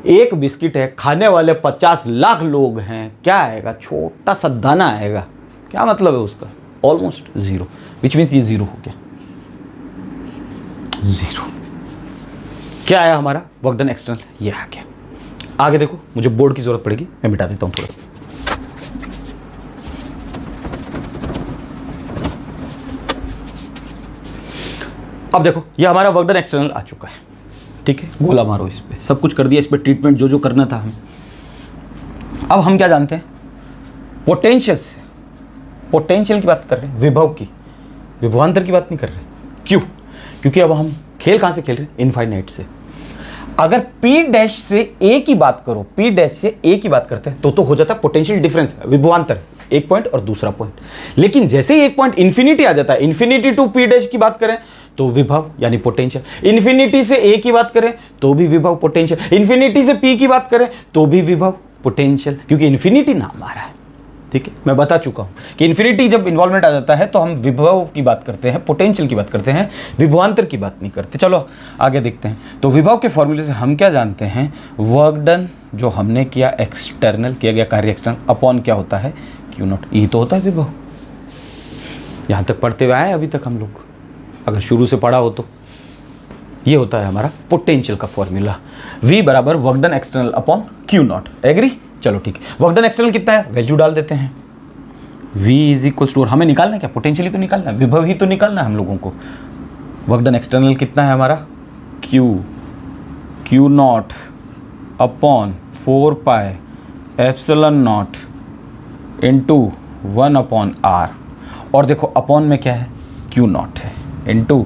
एक बिस्किट है, खाने वाले 50 लाख लोग हैं, क्या आएगा? छोटा सा दाना आएगा। क्या मतलब है उसका? ऑलमोस्ट 0, विच मीन्स ये 0 हो गया, 0। क्या आया हमारा? वर्क डन एक्सटर्नल, ये आ गया। आगे देखो, मुझे बोर्ड की जरूरत पड़ेगी, मैं मिटा देता हूँ थोड़ा। अब देखो, ये हमारा वर्क डन एक्सटर्नल आ चुका है, ठीक है। गोला मारो इस पे, सब कुछ कर दिया, इस पे ट्रीटमेंट जो जो करना था हम। अब हम क्या जानते हैं? पोटेंशियल से, पोटेंशियल की बात कर रहे हैं, विभव की, विभवांतर की बात नहीं कर रहे। क्यों? क्योंकि अब हम खेल कहाँ से खेल रहे हैं? इनफाइनाइट से। अगर P डैश से A की बात करो, P डैश से A की बात करते हैं तो हो जाता है पोटेंशियल डिफरेंस, विभवांतर, एक पॉइंट और दूसरा पॉइंट। लेकिन जैसे ही एक पॉइंट इन्फिनिटी आ जाता है, इन्फिनिटी टू P डैश की बात करें तो विभव यानी पोटेंशियल, इन्फिनिटी से A की बात करें तो भी विभव पोटेंशियल, इन्फिनिटी से P की बात करें तो भी विभव पोटेंशियल, क्योंकि इन्फिनिटी नाम आ रहा है। ठीक है, मैं बता चुका हूं कि इन्फिनिटी जब इन्वॉल्वमेंट आ जाता है तो हम विभव की बात करते हैं, पोटेंशियल की बात करते हैं, विभवांतर की बात नहीं करते। चलो आगे देखते हैं। तो विभव के फॉर्मूले से हम क्या जानते हैं? वर्क डन जो हमने किया, एक्सटर्नल किया गया कार्य एक्सटर्नल, अपॉन क्या होता है? Q not. यही तो होता है विभव। यहां तक पढ़ते हुए आए अभी तक हम लोग, अगर शुरू से पढ़ा हो तो। ये होता है हमारा पोटेंशियल का फॉर्मूला, V बराबर work done external upon Q naught. Agree? चलो ठीक है, वर्क डन एक्सटर्नल कितना है? वैल्यू डाल देते हैं। V इज इक्वल टू, हमें निकालना है क्या? पोटेंशियल ही तो निकालना है, विभव ही तो निकालना है हम लोगों को। वर्क डन एक्सटर्नल कितना है हमारा? Q not upon 4 pi epsilon not into 1 upon R। और देखो अपॉन में क्या है? क्यू नॉट है, इंटू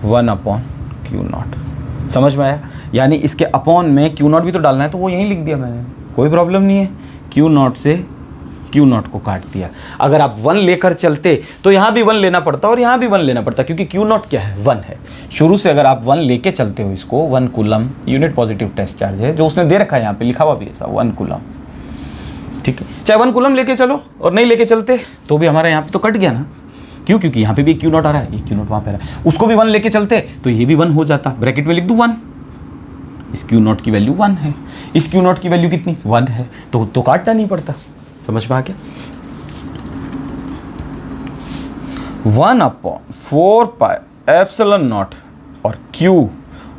1 अपॉन क्यू नॉट। समझ में आया? यानी इसके अपॉन में क्यू नॉट भी तो डालना है, तो वो यहीं लिख दिया मैंने, कोई प्रॉब्लम नहीं है। क्यू नॉट से क्यू नॉट को काट दिया। अगर आप 1 लेकर चलते तो यहाँ भी 1 लेना पड़ता और यहाँ भी 1 लेना पड़ता, क्योंकि क्यू नॉट क्या है? 1 है। शुरू से अगर आप 1 लेके चलते हो इसको, 1 coulomb unit positive test charge है, जो उसने दे रखा है यहाँ पे, लिखा हुआ भी ऐसा 1 कूलम। ठीक है, चाहे 1 कूलम लेके चलो और नहीं लेके चलते तो भी हमारा यहाँ पे तो कट गया ना। क्यों? क्योंकि यहाँ पे भी क्यू नॉट आ रहा है, ये क्यू नॉट वहाँ पे आ रहा है। उसको भी 1 लेके चलते तो ये भी 1 हो जाता। ब्रैकेट में लिख दूँ 1। इस क्यू नॉट की वैल्यू 1 है, इस क्यू नॉट की वैल्यू कितनी? 1 है, तो काटना नहीं पड़ता। समझ में आ गया? 1 अपॉन 4 पाई एप्सिलॉन नॉट और Q,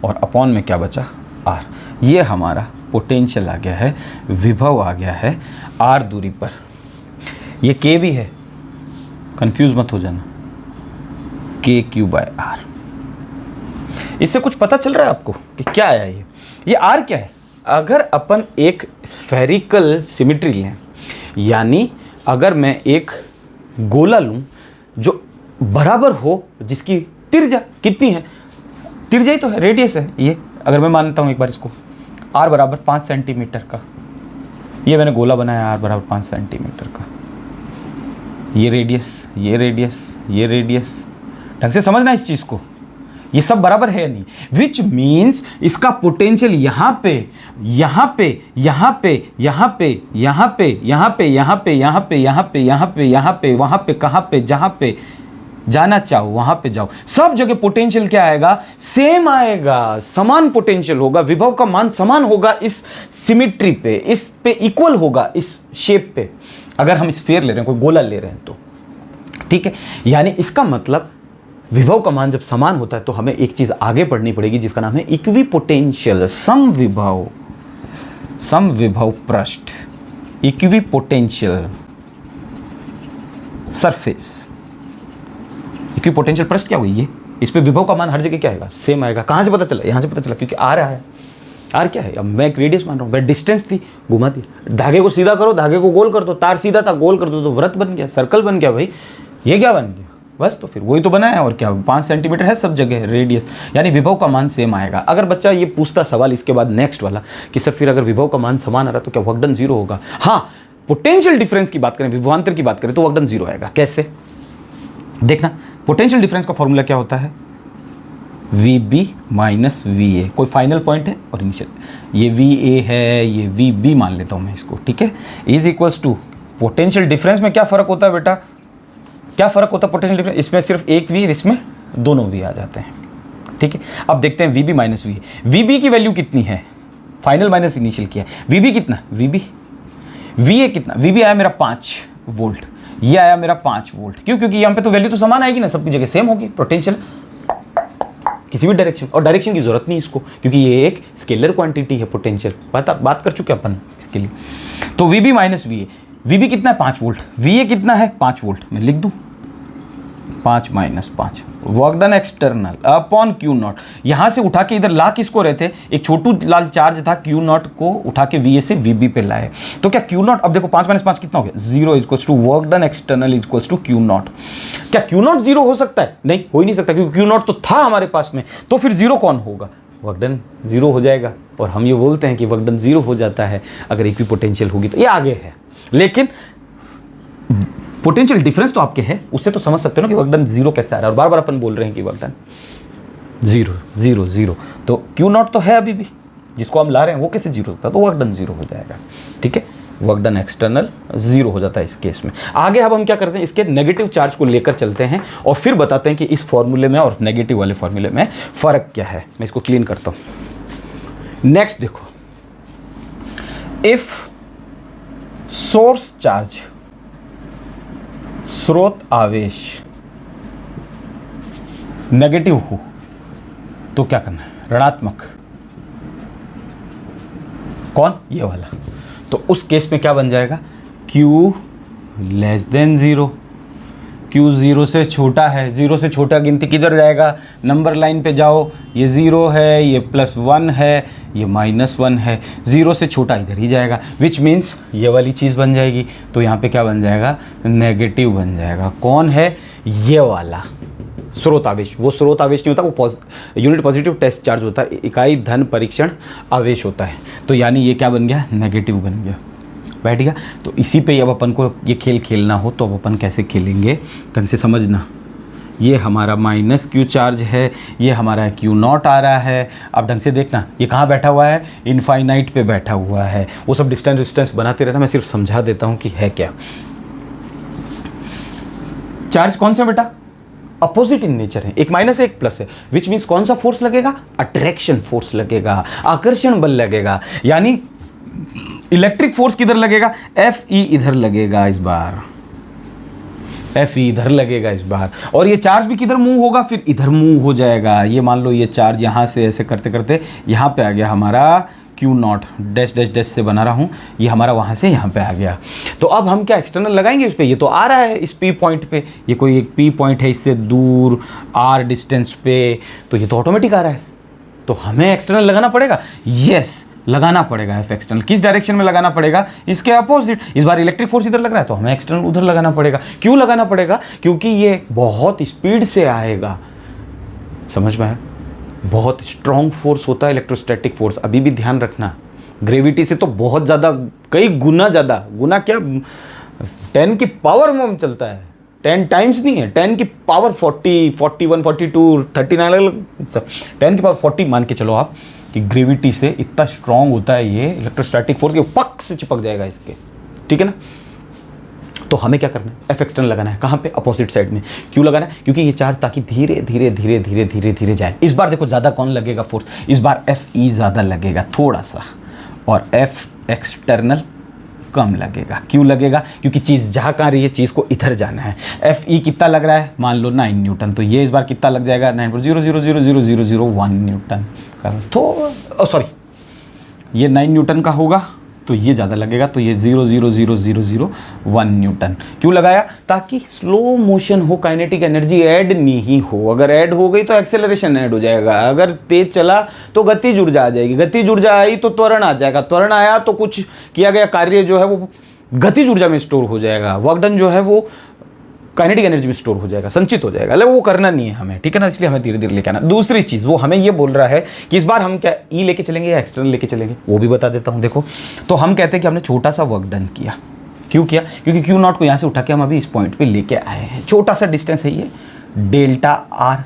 और अपॉन में क्या बचा? R। ये हमारा पोटेंशियल आ गया है, विभव आ गया है R दूरी पर। ये K भी है, कंफ्यूज मत हो जाना, KQ/R। इससे कुछ पता चल रहा है आपको कि क्या आया ये R क्या है? अगर अपन एक स्फेरिकल सिमेट्री लें, यानी अगर मैं एक गोला लूं जो बराबर हो, जिसकी त्रिज्या कितनी है? त्रिज्या ही तो है, रेडियस है ये। अगर मैं मानता हूं एक बार इसको, R बराबर 5 सेंटीमीटर का, ये मैंने गोला बनाया R बराबर 5 सेंटीमीटर का, ये रेडियस, ये रेडियस, ये रेडियस। ढंग से समझना इस चीज़ को, ये सब बराबर है या नहीं? विच मीन्स इसका पोटेंशियल यहाँ पे, यहाँ पे, यहाँ पे, यहाँ पे, यहाँ पे, यहाँ पे, यहाँ पे, यहाँ पे, यहाँ पे, यहाँ पे, यहाँ पे, वहाँ पे, कहाँ पे, जहाँ पे जाना चाहो वहाँ पे जाओ, सब जगह पोटेंशियल क्या आएगा? सेम आएगा, समान पोटेंशियल होगा, विभव का मान समान होगा इस सिमेट्री पे, इस पे इक्वल होगा, इस शेप पे। अगर हम स्फीयर ले रहे हैं, कोई गोला ले रहे हैं तो ठीक है। यानी इसका मतलब विभव का मान जब समान होता है तो हमें एक चीज आगे पढ़नी पड़ेगी जिसका नाम है इक्विपोटेंशियल, सम विभव पृष्ठ, इक्विपोटेंशियल सरफेस। इक्विपोटेंशियल पृष्ठ क्या हुई? ये इस पे विभव का मान हर जगह क्या आएगा? सेम आएगा। कहां से पता चला? यहां से पता चला, क्योंकि आ रहा है। आर क्या है? अब मैं एक रेडियस मान रहा हूँ, वह डिस्टेंस थी, घुमा दिया। धागे को सीधा करो, धागे को गोल कर दो, तार सीधा था, गोल कर दो तो वृत्त बन गया, सर्कल बन गया। भाई ये क्या बन गया? बस तो फिर वही तो बनाया, और क्या? 5 सेंटीमीटर है सब जगह रेडियस, यानी विभव का मान सेम आएगा। अगर बच्चा ये पूछता सवाल इसके बाद नेक्स्ट वाला कि सर फिर अगर विभव का मान समान आ रहा तो क्या वर्क डन 0 होगा? हाँ, पोटेंशियल डिफरेंस की बात करें, विभवांतर की बात करें तो वर्क डन 0 आएगा। कैसे? देखना, पोटेंशियल डिफरेंस का फॉर्मूला क्या होता है? VB minus VA। कोई फाइनल पॉइंट है और इनिशियल, ये VA है, ये VB मान लेता हूं मैं इसको, ठीक है, is equals to potential difference में क्या फर्क होता है बेटा? क्या फर्क होता है पोटेंशियल डिफरेंस? इसमें सिर्फ एक V, इसमें दोनों V आ जाते हैं, ठीक है। अब देखते हैं VB माइनस VA। VB की वैल्यू कितनी है? फाइनल माइनस इनिशियल किया, VB कितना? VB, VA कितना? VB आया मेरा 5 वोल्ट, ये आया मेरा 5 वोल्ट। क्यों? क्योंकि यहाँ पे तो वैल्यू तो समान आएगी ना, सबकी जगह सेम होगी पोटेंशियल किसी भी डायरेक्शन, और डायरेक्शन की जरूरत नहीं इसको, क्योंकि ये एक स्केलर क्वांटिटी है पोटेंशियल। बात कर चुके अपन इसके लिए। तो VB माइनस VA, VB कितना है? 5 वोल्ट, VA कितना है? 5 वोल्ट। मैं लिख दूं 5 minus 5 work done external upon Q not. यहाँ से उठा के इधर ला किसको रहे थे, एक छोटू लाल चार्ज था, क्यू नॉट को उठा के वी ए से वी बी पे लाए। तो क्या क्यू नॉट, अब देखो 5 माइनस 5 कितना हो गया, 0 equals to work done external equals to Q naught. क्या क्यू नॉट 0 हो सकता है, नहीं हो ही नहीं सकता, क्योंकि क्यू नॉट तो था हमारे पास में, तो फिर 0 कौन होगा, वर्क डन 0 हो जाएगा। और हम ये बोलते हैं कि वर्क डन 0 हो जाता है अगर इक्वी पोटेंशियल होगी तो। ये आगे है, लेकिन पोटेंशियल डिफरेंस तो आपके है, उससे तो समझ सकते हो ना कि वर्क डन 0 कैसे आ रहा है। और बार बार अपन बोल रहे हैं कि वर्क डन 0 0 0, तो क्यू नॉट तो है अभी भी, जिसको हम ला रहे हैं वो कैसे 0 होता है, तो वर्क डन 0 हो जाएगा। ठीक है, वर्क डन एक्सटर्नल 0 हो जाता है इस केस में। आगे अब हम क्या करते हैं, इसके नेगेटिव चार्ज को लेकर चलते हैं और फिर बताते हैं कि इस फॉर्मूले में और नेगेटिव वाले फॉर्मूले में फर्क क्या है। मैं इसको क्लीन करता हूं। नेक्स्ट देखो, इफ सोर्स चार्ज, स्रोत आवेश नेगेटिव हो तो क्या करना है, ऋणात्मक, कौन, ये वाला। तो उस केस में क्या बन जाएगा, Q लेस देन 0, Q 0 से छोटा है, 0 से छोटा गिनती किधर जाएगा, नंबर लाइन पे जाओ, ये 0 है, ये +1 है, ये -1 है, 0 से छोटा इधर ही जाएगा, विच मीन्स ये वाली चीज़ बन जाएगी। तो यहाँ पे क्या बन जाएगा, नेगेटिव बन जाएगा। कौन है, ये वाला स्रोत आवेश। वो स्रोत आवेश नहीं होता, वो यूनिट पॉजिटिव टेस्ट चार्ज होता है, इकाई धन परीक्षण आवेश होता है। तो यानी ये क्या बन गया, नेगेटिव बन गया, बैठ गया। तो इसी पे अब अपन को ये खेल खेलना हो तो अब अपन कैसे खेलेंगे, ढंग से समझना। ये हमारा -Q चार्ज है, ये हमारा Q नॉट आ रहा है। अब ढंग से देखना, ये कहाँ बैठा हुआ है, इनफाइनाइट पे बैठा हुआ है। वो सब डिस्टेंस बनाते रहना, मैं सिर्फ समझा देता हूँ कि है क्या। चार्ज कौन सा बेटा, अपोजिट इन नेचर है, एक माइनस है एक प्लस है, विच मीन्स कौन सा फोर्स लगेगा, अट्रैक्शन फोर्स लगेगा, आकर्षण बल लगेगा। यानी इलेक्ट्रिक फोर्स किधर लगेगा, Fe इधर लगेगा इस बार, Fe इधर लगेगा इस बार। और ये चार्ज भी किधर मूव होगा, फिर इधर मूव हो जाएगा। ये मान लो ये चार्ज यहाँ से ऐसे करते करते यहाँ पे आ गया हमारा Q not, dash dash dash से बना रहा हूँ, ये हमारा वहाँ से यहाँ पे आ गया। तो अब हम क्या एक्सटर्नल लगाएंगे इस पर, ये तो आ रहा है इस P पॉइंट पे, ये कोई एक P पॉइंट है इससे दूर R डिस्टेंस पे, तो ये तो ऑटोमेटिक आ रहा है। तो हमें एक्सटर्नल लगाना पड़ेगा, यस लगाना पड़ेगा। F एक्सटर्नल किस डायरेक्शन में लगाना पड़ेगा, इसके अपोजिट। इस बार इलेक्ट्रिक फोर्स इधर लग रहा है तो हमें एक्सटर्नल उधर लगाना पड़ेगा। क्यों लगाना पड़ेगा, क्योंकि ये बहुत स्पीड से आएगा, समझ में है, बहुत स्ट्रॉन्ग फोर्स होता है इलेक्ट्रोस्टैटिक फोर्स। अभी भी ध्यान रखना, ग्रेविटी से तो बहुत ज़्यादा, कई गुना ज़्यादा, गुना क्या 10 की पावर में चलता है, 10 टाइम्स नहीं है, 10 की पावर 40, 41, 42, 39 अलग, 10 की पावर 40 मान के चलो आप कि ग्रेविटी से इतना स्ट्रॉन्ग होता है ये इलेक्ट्रोस्टैटिक फोर्स, के पक से चिपक जाएगा इसके। ठीक है ना। तो हमें क्या करना है, F एक्सटर्नल लगाना है, कहाँ पे, अपोजिट साइड में। क्यों लगाना है, क्योंकि ये चार्ज ताकि धीरे धीरे धीरे धीरे धीरे धीरे जाए। इस बार देखो ज़्यादा कौन लगेगा फोर्स, इस बार Fe ज़्यादा लगेगा थोड़ा सा, और F एक्सटर्नल कम लगेगा। क्यों लगेगा, क्योंकि चीज़ जहाँ कहाँ रही है, चीज़ को इधर जाना है। Fe कितना लग रहा है, मान लो 9 न्यूटन, तो ये इस बार कितना लग जाएगा, 9.0000001 न्यूटन। तो सॉरी, ये 9 न्यूटन का होगा तो ये ज़्यादा लगेगा, तो ये 0.00001 न्यूटन। क्यों लगाया, ताकि स्लो मोशन हो, काइनेटिक एनर्जी ऐड नहीं हो। अगर ऐड हो गई तो एक्सेलरेशन ऐड हो जाएगा, अगर तेज चला तो गतिज ऊर्जा आ जाएगी, गतिज ऊर्जा आई तो त्वरण आ जाएगा, त्वरण आया तो कुछ किया गया कार्य जो है वो गतिज ऊर्जा में स्टोर हो जाएगा, वर्क डन जो है वो काइनेटिक एनर्जी में स्टोर हो जाएगा, संचित हो जाएगा। मतलब वो करना नहीं है हमें, ठीक है ना, इसलिए हमें धीरे धीरे लेके आना। दूसरी चीज़, वो हमें ये बोल रहा है कि इस बार हम क्या ई लेके चलेंगे या एक्सटर्नल लेके चलेंगे, वो भी बता देता हूँ। देखो, तो हम कहते हैं कि हमने छोटा सा वर्क डन किया। क्यों किया, क्योंकि क्यू नॉट को यहाँ से उठा के हम अभी इस पॉइंट पर लेके आए हैं। छोटा सा डिस्टेंस है ये, डेल्टा आर,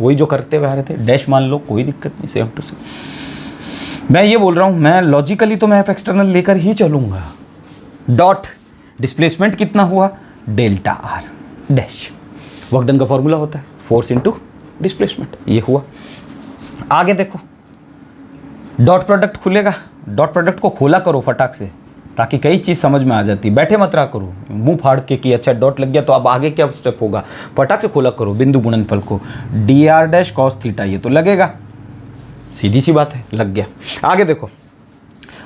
वही जो करते हुए आ रहे थे, डैश मान लो, कोई दिक्कत नहीं, सेम टू सेम। मैं ये बोल रहा हूँ, मैं लॉजिकली तो मैं एफ एक्सटर्नल लेकर ही चलूँगा। डॉट डिस्प्लेसमेंट कितना हुआ, delta R dash, work done का फॉर्मूला होता है फोर्स इनटू डिस्प्लेसमेंट, ये हुआ। आगे देखो, डॉट प्रोडक्ट खुलेगा, डॉट प्रोडक्ट को खोला करो फटाक से, ताकि कई चीज़ समझ में आ जाती। बैठे मत रहा करो मुंह फाड़ के कि अच्छा डॉट लग गया तो अब आगे क्या स्टेप होगा, फटाक से खोला करो बिंदु गुणनफल को, D R dash cos theta, ये तो लगेगा, सीधी सी बात है, लग गया। आगे देखो,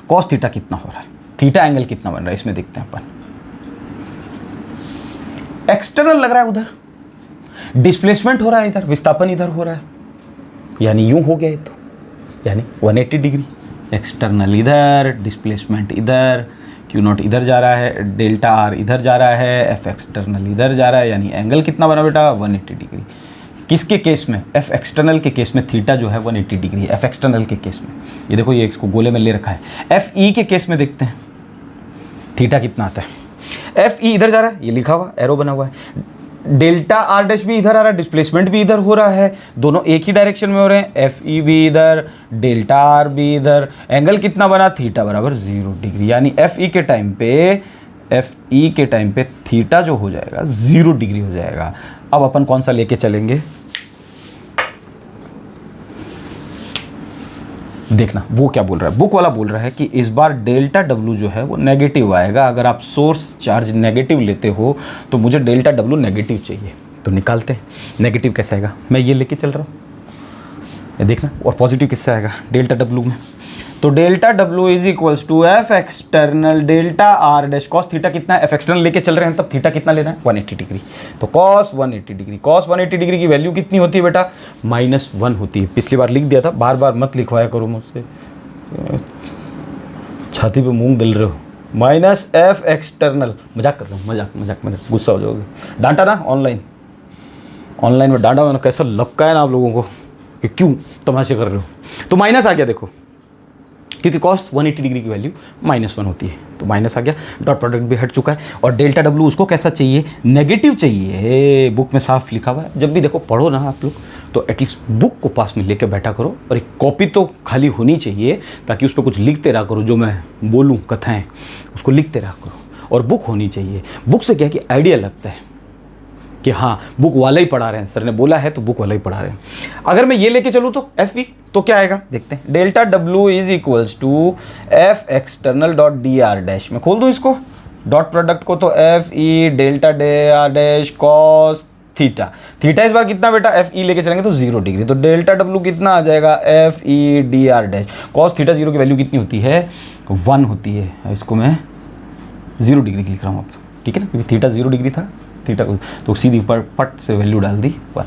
कॉस थीटा कितना हो रहा है, थीटा एंगल कितना बन रहा है, इसमें देखते हैं अपन। एक्सटर्नल लग रहा है उधर, डिस्प्लेसमेंट हो रहा है इधर, विस्थापन इधर हो रहा है, यानी यूं हो गया ये तो, यानी 180 डिग्री। एक्सटर्नल इधर, डिस्प्लेसमेंट इधर, क्यू नॉट इधर जा रहा है, डेल्टा आर इधर जा रहा है, एफ एक्सटर्नल इधर जा रहा है, यानी एंगल कितना बना बेटा 180 डिग्री। किसके केस में? एफ एक्सटर्नल के केस में थीटा जो है 180 डिग्री, एफ एक्सटर्नल के केस में। ये देखो ये इसको गोले में ले रखा है। एफ ई के केस में देखते हैं थीटा कितना आता है। एफ ई इधर जा रहा है, ये लिखा हुआ एरो बना हुआ है, डेल्टा आर डैश भी इधर आ रहा है, डिस्प्लेसमेंट भी इधर हो रहा है, दोनों एक ही डायरेक्शन में हो रहे हैं। एफ ई भी इधर, डेल्टा आर भी इधर, एंगल कितना बना थीटा बराबर 0 डिग्री, यानी एफ ई के टाइम पे थीटा जो हो जाएगा 0 डिग्री हो जाएगा। अब अपन कौन सा लेके चलेंगे देखना, वो क्या बोल रहा है। बुक वाला बोल रहा है कि इस बार डेल्टा डब्लू जो है वो नेगेटिव आएगा। अगर आप सोर्स चार्ज नेगेटिव लेते हो तो मुझे डेल्टा डब्लू नेगेटिव चाहिए, तो निकालते हैं नेगेटिव कैसे आएगा। मैं ये लेके चल रहा हूँ, ये देखना, और पॉजिटिव किससे आएगा डेल्टा डब्लू में। तो delta W is equals to F external delta R dash cos theta कितना है, एफ एक्सटर्नल लेके चल रहे हैं तब थीटा कितना लेना है 180 डिग्री। तो कॉस 180 डिग्री, कॉस 180 डिग्री की वैल्यू कितनी होती है बेटा -1 होती है। पिछली बार लिख दिया था, बार बार मत लिखवाया करो मुझसे, छाती पे मूंग दल रहे हो। माइनस एफ एक्सटर्नल, मजाक कर रहा हूँ, मजाक, गुस्सा हो जाओगे। डांटा ना ऑनलाइन में डांटा मैंने, कैसा लपका है ना आप लोगों को कि क्यों तमाशे कर रहे हो। तो माइनस आ गया देखो, क्योंकि कॉस 180 डिग्री की वैल्यू -1 होती है, तो माइनस आ गया, डॉट प्रोडक्ट भी हट चुका है। और डेल्टा डब्लू उसको कैसा चाहिए, नेगेटिव चाहिए। बुक में साफ लिखा हुआ है, जब भी देखो पढ़ो ना आप लोग तो एटलीस्ट बुक को पास में लेके बैठा करो, और एक कॉपी तो खाली होनी चाहिए ताकि उस पर कुछ लिखते रहा करो, जो मैं बोलूँ कथाएँ उसको लिखते रहा करो। और बुक होनी चाहिए, बुक से क्या कि आइडिया लगता है कि हाँ बुक वाला ही पढ़ा रहे हैं, सर ने बोला है तो बुक वाला ही पढ़ा रहे हैं। अगर मैं ये लेके चलूँ तो एफ ई तो क्या आएगा देखते हैं, delta W is equals to F external dot D R dash. मैं खोल दूँ इसको डॉट प्रोडक्ट को, तो F E delta D R dash cos theta, theta इस बार कितना बेटा एफ ई लेके चलेंगे तो 0 डिग्री, तो डेल्टा डब्लू कितना आ जाएगा F E D R dash cos theta. 0 की वैल्यू कितनी होती है 1 होती है, इसको मैं 0 डिग्री लिख रहा हूँ अब, ठीक है ना, क्योंकि थीटा 0 डिग्री था, थीटा को तो सीधी पट से वैल्यू डाल दी 1।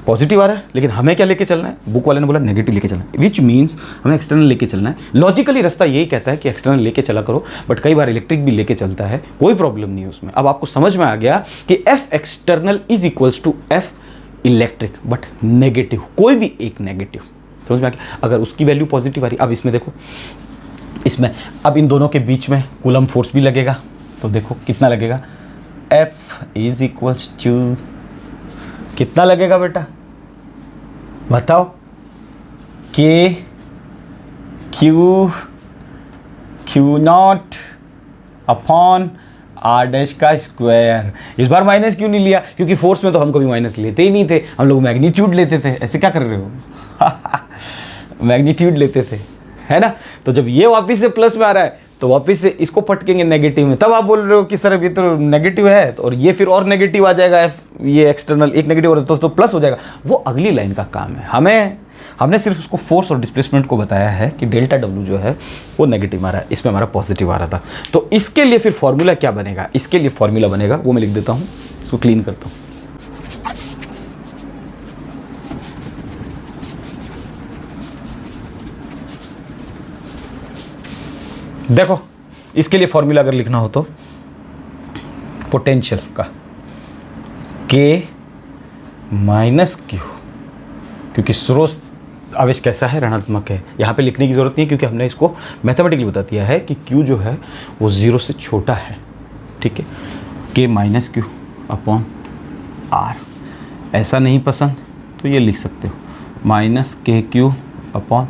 पॉजिटिव आ रहा है, लेकिन हमें क्या लेके चलना है, बुक वाले ने बोला नेगेटिव लेके चलना है, विच मीन्स हमें एक्सटर्नल लेके चलना है। लॉजिकली रास्ता यही कहता है कि एक्सटर्नल लेके चला करो, बट कई बार इलेक्ट्रिक भी लेके चलता है, कोई प्रॉब्लम नहीं है उसमें। अब आपको समझ में आ गया कि F external is equals to F electric, but negative, कोई भी एक नेगेटिव, समझ में आ गया। अगर उसकी वैल्यू पॉजिटिव आ रही, अब इसमें देखो, इसमें अब इन दोनों के बीच में कूलम फोर्स भी लगेगा, तो देखो कितना लगेगा, F इज इक्वल्स टू कितना लगेगा बेटा बताओ, K Q not upon are dash का स्क्वायर। इस बार माइनस क्यों नहीं लिया, क्योंकि फोर्स में तो हम कभी माइनस लेते ही नहीं थे, हम लोग मैग्नीट्यूड लेते थे। ऐसे क्या कर रहे हो मैग्नीट्यूड लेते थे, है ना। तो जब ये वापस से प्लस में आ रहा है तो वापस से इसको पटकेंगे नेगेटिव में, तब आप बोल रहे हो कि सर ये तो नेगेटिव है, तो और ये फिर और नेगेटिव आ जाएगा, ये एक्सटर्नल एक नेगेटिव हो तो प्लस हो जाएगा। वो अगली लाइन का काम है, हमने सिर्फ उसको फोर्स और डिस्प्लेसमेंट को बताया है कि डेल्टा डब्ल्यू जो है वो नेगेटिव आ रहा है, इसमें हमारा पॉजिटिव आ रहा था। तो इसके लिए फिर फॉर्मूला क्या बनेगा, इसके लिए फॉर्मूला बनेगा, वो मैं लिख देता हूँ, इसको क्लीन करता हूँ। देखो इसके लिए फॉर्मूला अगर लिखना हो तो पोटेंशियल का K माइनस Q, क्योंकि स्रोत आवेश कैसा है, ऋणात्मक है। यहाँ पे लिखने की ज़रूरत नहीं है क्योंकि हमने इसको मैथमेटिकली बता दिया है कि Q जो है वो 0 से छोटा है, ठीक है। K minus Q upon R, ऐसा नहीं पसंद तो ये लिख सकते हो माइनस KQ अपॉन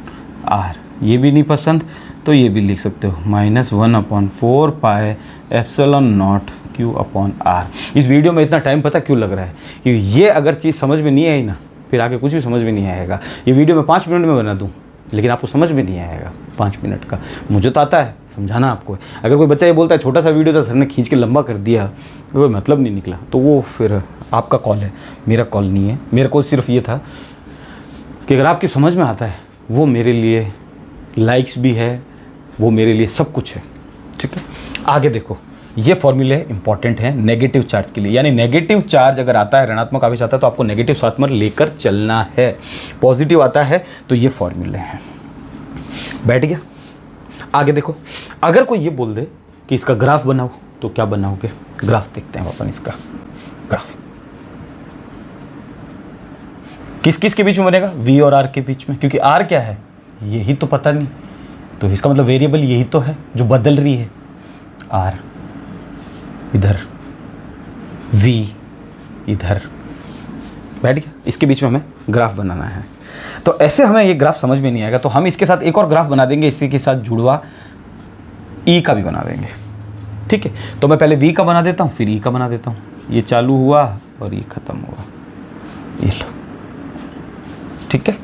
R, ये भी नहीं पसंद तो ये भी लिख सकते हो -1/4 pi epsilon not Q upon R। इस वीडियो में इतना टाइम पता क्यों लग रहा है, कि ये अगर चीज़ समझ में नहीं आई ना, फिर आगे कुछ भी समझ में नहीं आएगा। ये वीडियो मैं 5 मिनट में बना दूँ लेकिन आपको समझ में नहीं आएगा 5 मिनट का, मुझे तो आता है समझाना आपको। अगर कोई बच्चा ये बोलता है छोटा सा वीडियो था, सर ने खींच के लंबा कर दिया, तो कोई मतलब नहीं निकला, तो वो फिर आपका कॉल है, मेरा कॉल नहीं है। मेरा कॉल सिर्फ ये था कि अगर आपकी समझ में आता है, वो मेरे लिए लाइक्स भी है, वो मेरे लिए सब कुछ है, ठीक है। आगे देखो ये फॉर्मूले इंपॉर्टेंट है नेगेटिव चार्ज के लिए, यानी नेगेटिव चार्ज अगर आता है, ऋणात्मक आवेश आता है तो आपको नेगेटिव साथ में लेकर चलना है। पॉजिटिव आता है तो ये फॉर्मूले हैं। बैठ गया? आगे देखो, अगर कोई ये बोल दे कि इसका ग्राफ बनाओ तो क्या बनाओगे? ग्राफ देखते हैं अपन इसका। ग्राफ किस किस के बीच में बनेगा? V और R के बीच में, क्योंकि R क्या है यही तो पता नहीं, तो इसका मतलब वेरिएबल यही तो है जो बदल रही है। R इधर, V इधर, बैठ गया? इसके बीच में हमें ग्राफ बनाना है। तो ऐसे हमें ये ग्राफ समझ में नहीं आएगा तो हम इसके साथ एक और ग्राफ बना देंगे, इसी के साथ जुड़वा E का भी बना देंगे। ठीक है, तो मैं पहले V का बना देता हूँ, फिर E का बना देता हूँ। ये चालू हुआ और ये ख़त्म हुआ, ये लो। ठीक है,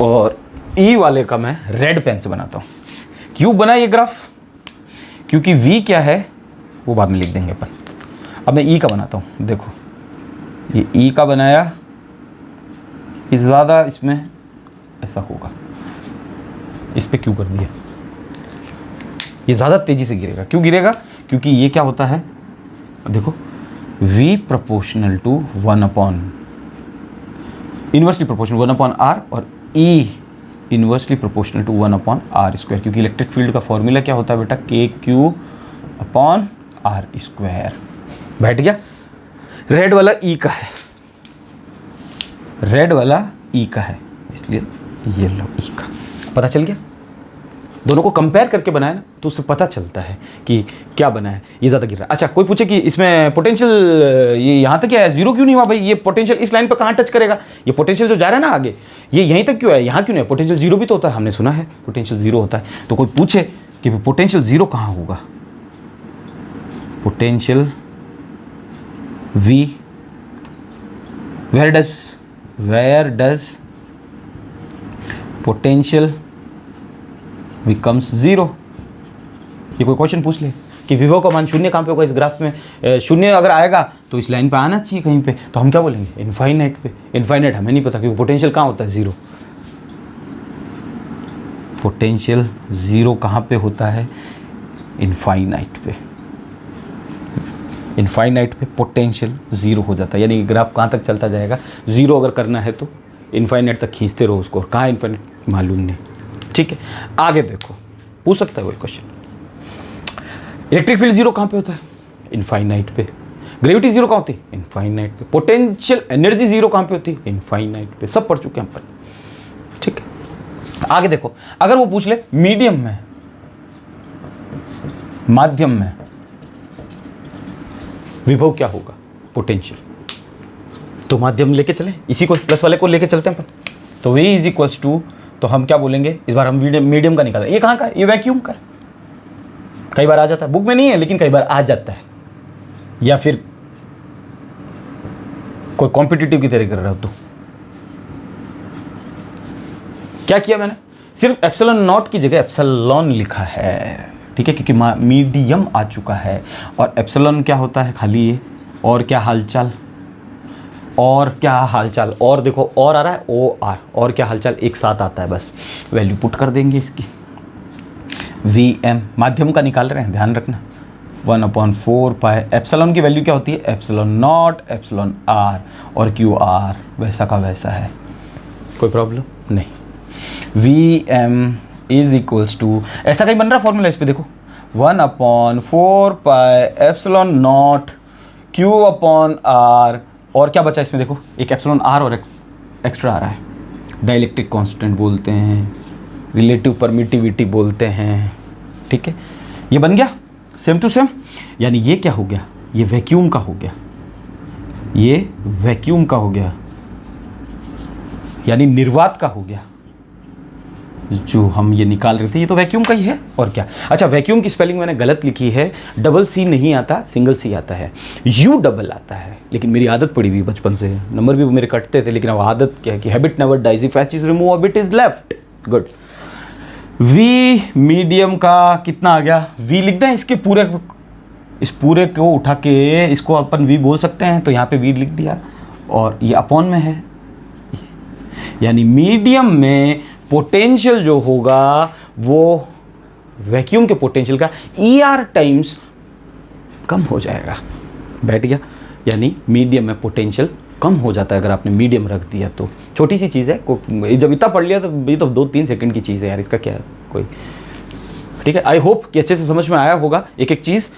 और E वाले का मैं रेड पेन से बनाता हूँ। क्यों बना ये ग्राफ? क्योंकि V क्या है वो बाद में लिख देंगे अपन। अब मैं E का बनाता हूँ। देखो ये E का बनाया, इस ज़्यादा इसमें ऐसा होगा, इस पे क्यों कर दिया? ये ज़्यादा तेज़ी से गिरेगा। क्यों गिरेगा? क्योंकि ये क्या होता है, देखो V proportional to 1 upon inversely proportional 1 upon R और E inversely proportional to 1 upon R square. क्योंकि इलेक्ट्रिक फील्ड का फॉर्मूला क्या होता है बेटा? KQ upon R square. बैठ गया? रेड वाला E का है, रेड वाला E का है, इसलिए ये लो E का। पता चल गया? दोनों को कंपेयर करके बनाया ना तो उससे पता चलता है कि क्या बना है, ये ज़्यादा गिर रहा है। अच्छा, कोई पूछे कि इसमें पोटेंशियल ये यहाँ तक क्या है, जीरो क्यों नहीं हुआ भाई? ये पोटेंशियल इस लाइन पर कहाँ टच करेगा? ये पोटेंशियल जो जा रहा है ना आगे, ये यहीं तक क्यों है, यहाँ क्यों नहीं? पोटेंशियल जीरो भी तो होता है, हमने सुना है पोटेंशियल जीरो होता है। तो कोई पूछे कि पोटेंशियल जीरो कहाँ होगा? Potential V, where does potential becomes zero? ये कोई क्वेश्चन पूछ ले कि विभव का मान शून्य कहाँ पे होगा इस ग्राफ में? शून्य अगर आएगा तो इस लाइन पे आना चाहिए कहीं पे, तो हम क्या बोलेंगे? इनफाइनाइट पे। इनफाइनाइट हमें नहीं पता क्योंकि पोटेंशियल कहाँ होता है? जीरो। पोटेंशियल जीरो कहाँ पे होता है? इनफाइनाइट पे। इनफाइनाइट पे पोटेंशियल जीरो हो जाता है, यानी ग्राफ कहाँ तक चलता जाएगा? जीरो अगर करना है तो इनफाइनाइट तक खींचते रहो उसको। कहाँ इनफाइनाइट मालूम नहीं। ठीक है, आगे देखो, पूछ सकता है वही क्वेश्चन। इलेक्ट्रिक फील्ड जीरो कहाँ पे होता है? इनफाइनाइट पे। ग्रेविटी जीरो कहाँ होती है? इनफाइनाइट पे। पोटेंशियल एनर्जी जीरो कहाँ पे होती है? इनफाइनाइट पे। सब पढ़ चुके हैं अपन। ठीक है, आगे देखो, अगर वो पूछ ले मीडियम में, माध्यम में विभव क्या होगा? पोटेंशियल। तो माध्यम लेके चले, इसी को प्लस वाले को लेके चलते हैं अपन। तो V इज इक्वल्स टू, तो हम क्या बोलेंगे इस बार? हम मीडियम का निकालें। ये कहाँ का? ये वैक्यूम का। कई बार आ जाता है, बुक में नहीं है लेकिन कई बार आ जाता है, या फिर कोई कॉम्पिटिटिव की तरह कर रहा हो तो क्या किया मैंने? सिर्फ एप्सिलॉन नॉट की जगह एप्सिलॉन लिखा है। ठीक है, क्योंकि मीडियम आ चुका है और एप्सिलॉन क्या होता है? खाली ये और क्या हालचाल, और क्या हालचाल, और देखो और आ रहा है OR, और क्या हालचाल एक साथ आता है, बस वैल्यू पुट कर देंगे इसकी। VM माध्यम का निकाल रहे हैं, ध्यान रखना। 1/4 पाई एप्सिलॉन की वैल्यू क्या होती है? एप्सिलॉन नॉट एप्सिलॉन R, और QR वैसा का वैसा है, कोई प्रॉब्लम नहीं। VM इज इक्वल्स टू, ऐसा कहीं बन रहा फॉर्मूला इस पे देखो, 1/4 pi epsilon not Q upon R, और क्या बचा इसमें देखो? एक एप्सिलॉन R और एक्स्ट्रा आ रहा है, डाइलेक्ट्रिक कांस्टेंट बोलते हैं, रिलेटिव परमिटिविटी बोलते हैं। ठीक है, ये बन गया सेम टू सेम। यानी ये क्या हो गया? ये वैक्यूम का हो गया, ये वैक्यूम का हो गया, यानी निर्वात का हो गया। जो हम ये निकाल रहे थे ये तो वैक्यूम का ही है, और क्या। अच्छा, वैक्यूम की स्पेलिंग मैंने गलत लिखी है, डबल C नहीं आता, सिंगल C आता है, U डबल आता है। लेकिन मेरी आदत पड़ी हुई बचपन से, नंबर भी मेरे कटते थे, लेकिन अब आदत क्या है कि habit never dies, if H is remove a bit is left. Good. V medium का कितना आ गया? V लिख दें इसके पूरे, इस पूरे को उठा के इसको अपन V बोल सकते हैं, तो यहाँ पे V लिख दिया, और ये अपॉन में है, यानी मीडियम में पोटेंशियल जो होगा वो वैक्यूम के पोटेंशियल का ER टाइम्स कम हो जाएगा। बैठ गया, यानी मीडियम में पोटेंशियल कम हो जाता है अगर आपने मीडियम रख दिया तो। छोटी सी चीज़ है, जब इतना पढ़ लिया तो ये तो 2-3 सेकंड की चीज़ है यार, इसका क्या है कोई। ठीक है, आई होप कि अच्छे से समझ में आया होगा एक एक चीज़।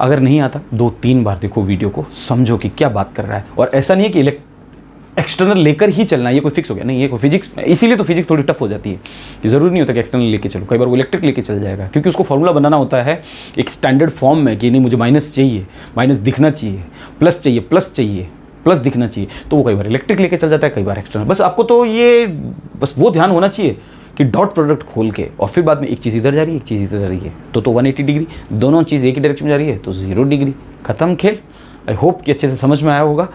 अगर नहीं आता 2-3 बार देखो वीडियो को, समझो कि क्या बात कर रहा है। और ऐसा नहीं है कि एक्सटर्नल लेकर ही चलना है, ये कोई फिक्स हो गया नहीं, ये कोई फिजिक्स, इसीलिए तो फिजिक्स थोड़ी टफ हो जाती है कि ज़रूरी नहीं होता कि एक्सटर्नल लेके चलो, कई बार वो इलेक्ट्रिक लेके चल जाएगा, क्योंकि उसको फॉर्मूला बनाना होता है एक स्टैंडर्ड फॉर्म में कि नहीं मुझे माइनस चाहिए, माइनस दिखना चाहिए, प्लस चाहिए, प्लस चाहिए, प्लस दिखना चाहिए, तो वो कई बार इलेक्ट्रिक लेके चल जाता है, कई बार एक्सटर्नल। बस आपको तो ये बस वो ध्यान होना चाहिए कि डॉट प्रोडक्ट खोल के और फिर बाद में एक चीज़ इधर जा रही है, एक चीज़ इधर जा रही है, तो 180 डिग्री, दोनों चीज़ एक ही डायरेक्शन में जा रही है तो 0 डिग्री, खत्म खेल। आई होप कि अच्छे से समझ में आया होगा,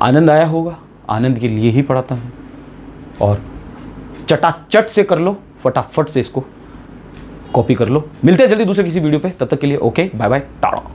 आनंद आया होगा। आनंद के लिए ही पढ़ाता हूँ, और चटाचट से कर लो, फटाफट से इसको कॉपी कर लो। मिलते हैं जल्दी दूसरे किसी वीडियो पे, तब तक के लिए ओके, बाय बाय, टाटा।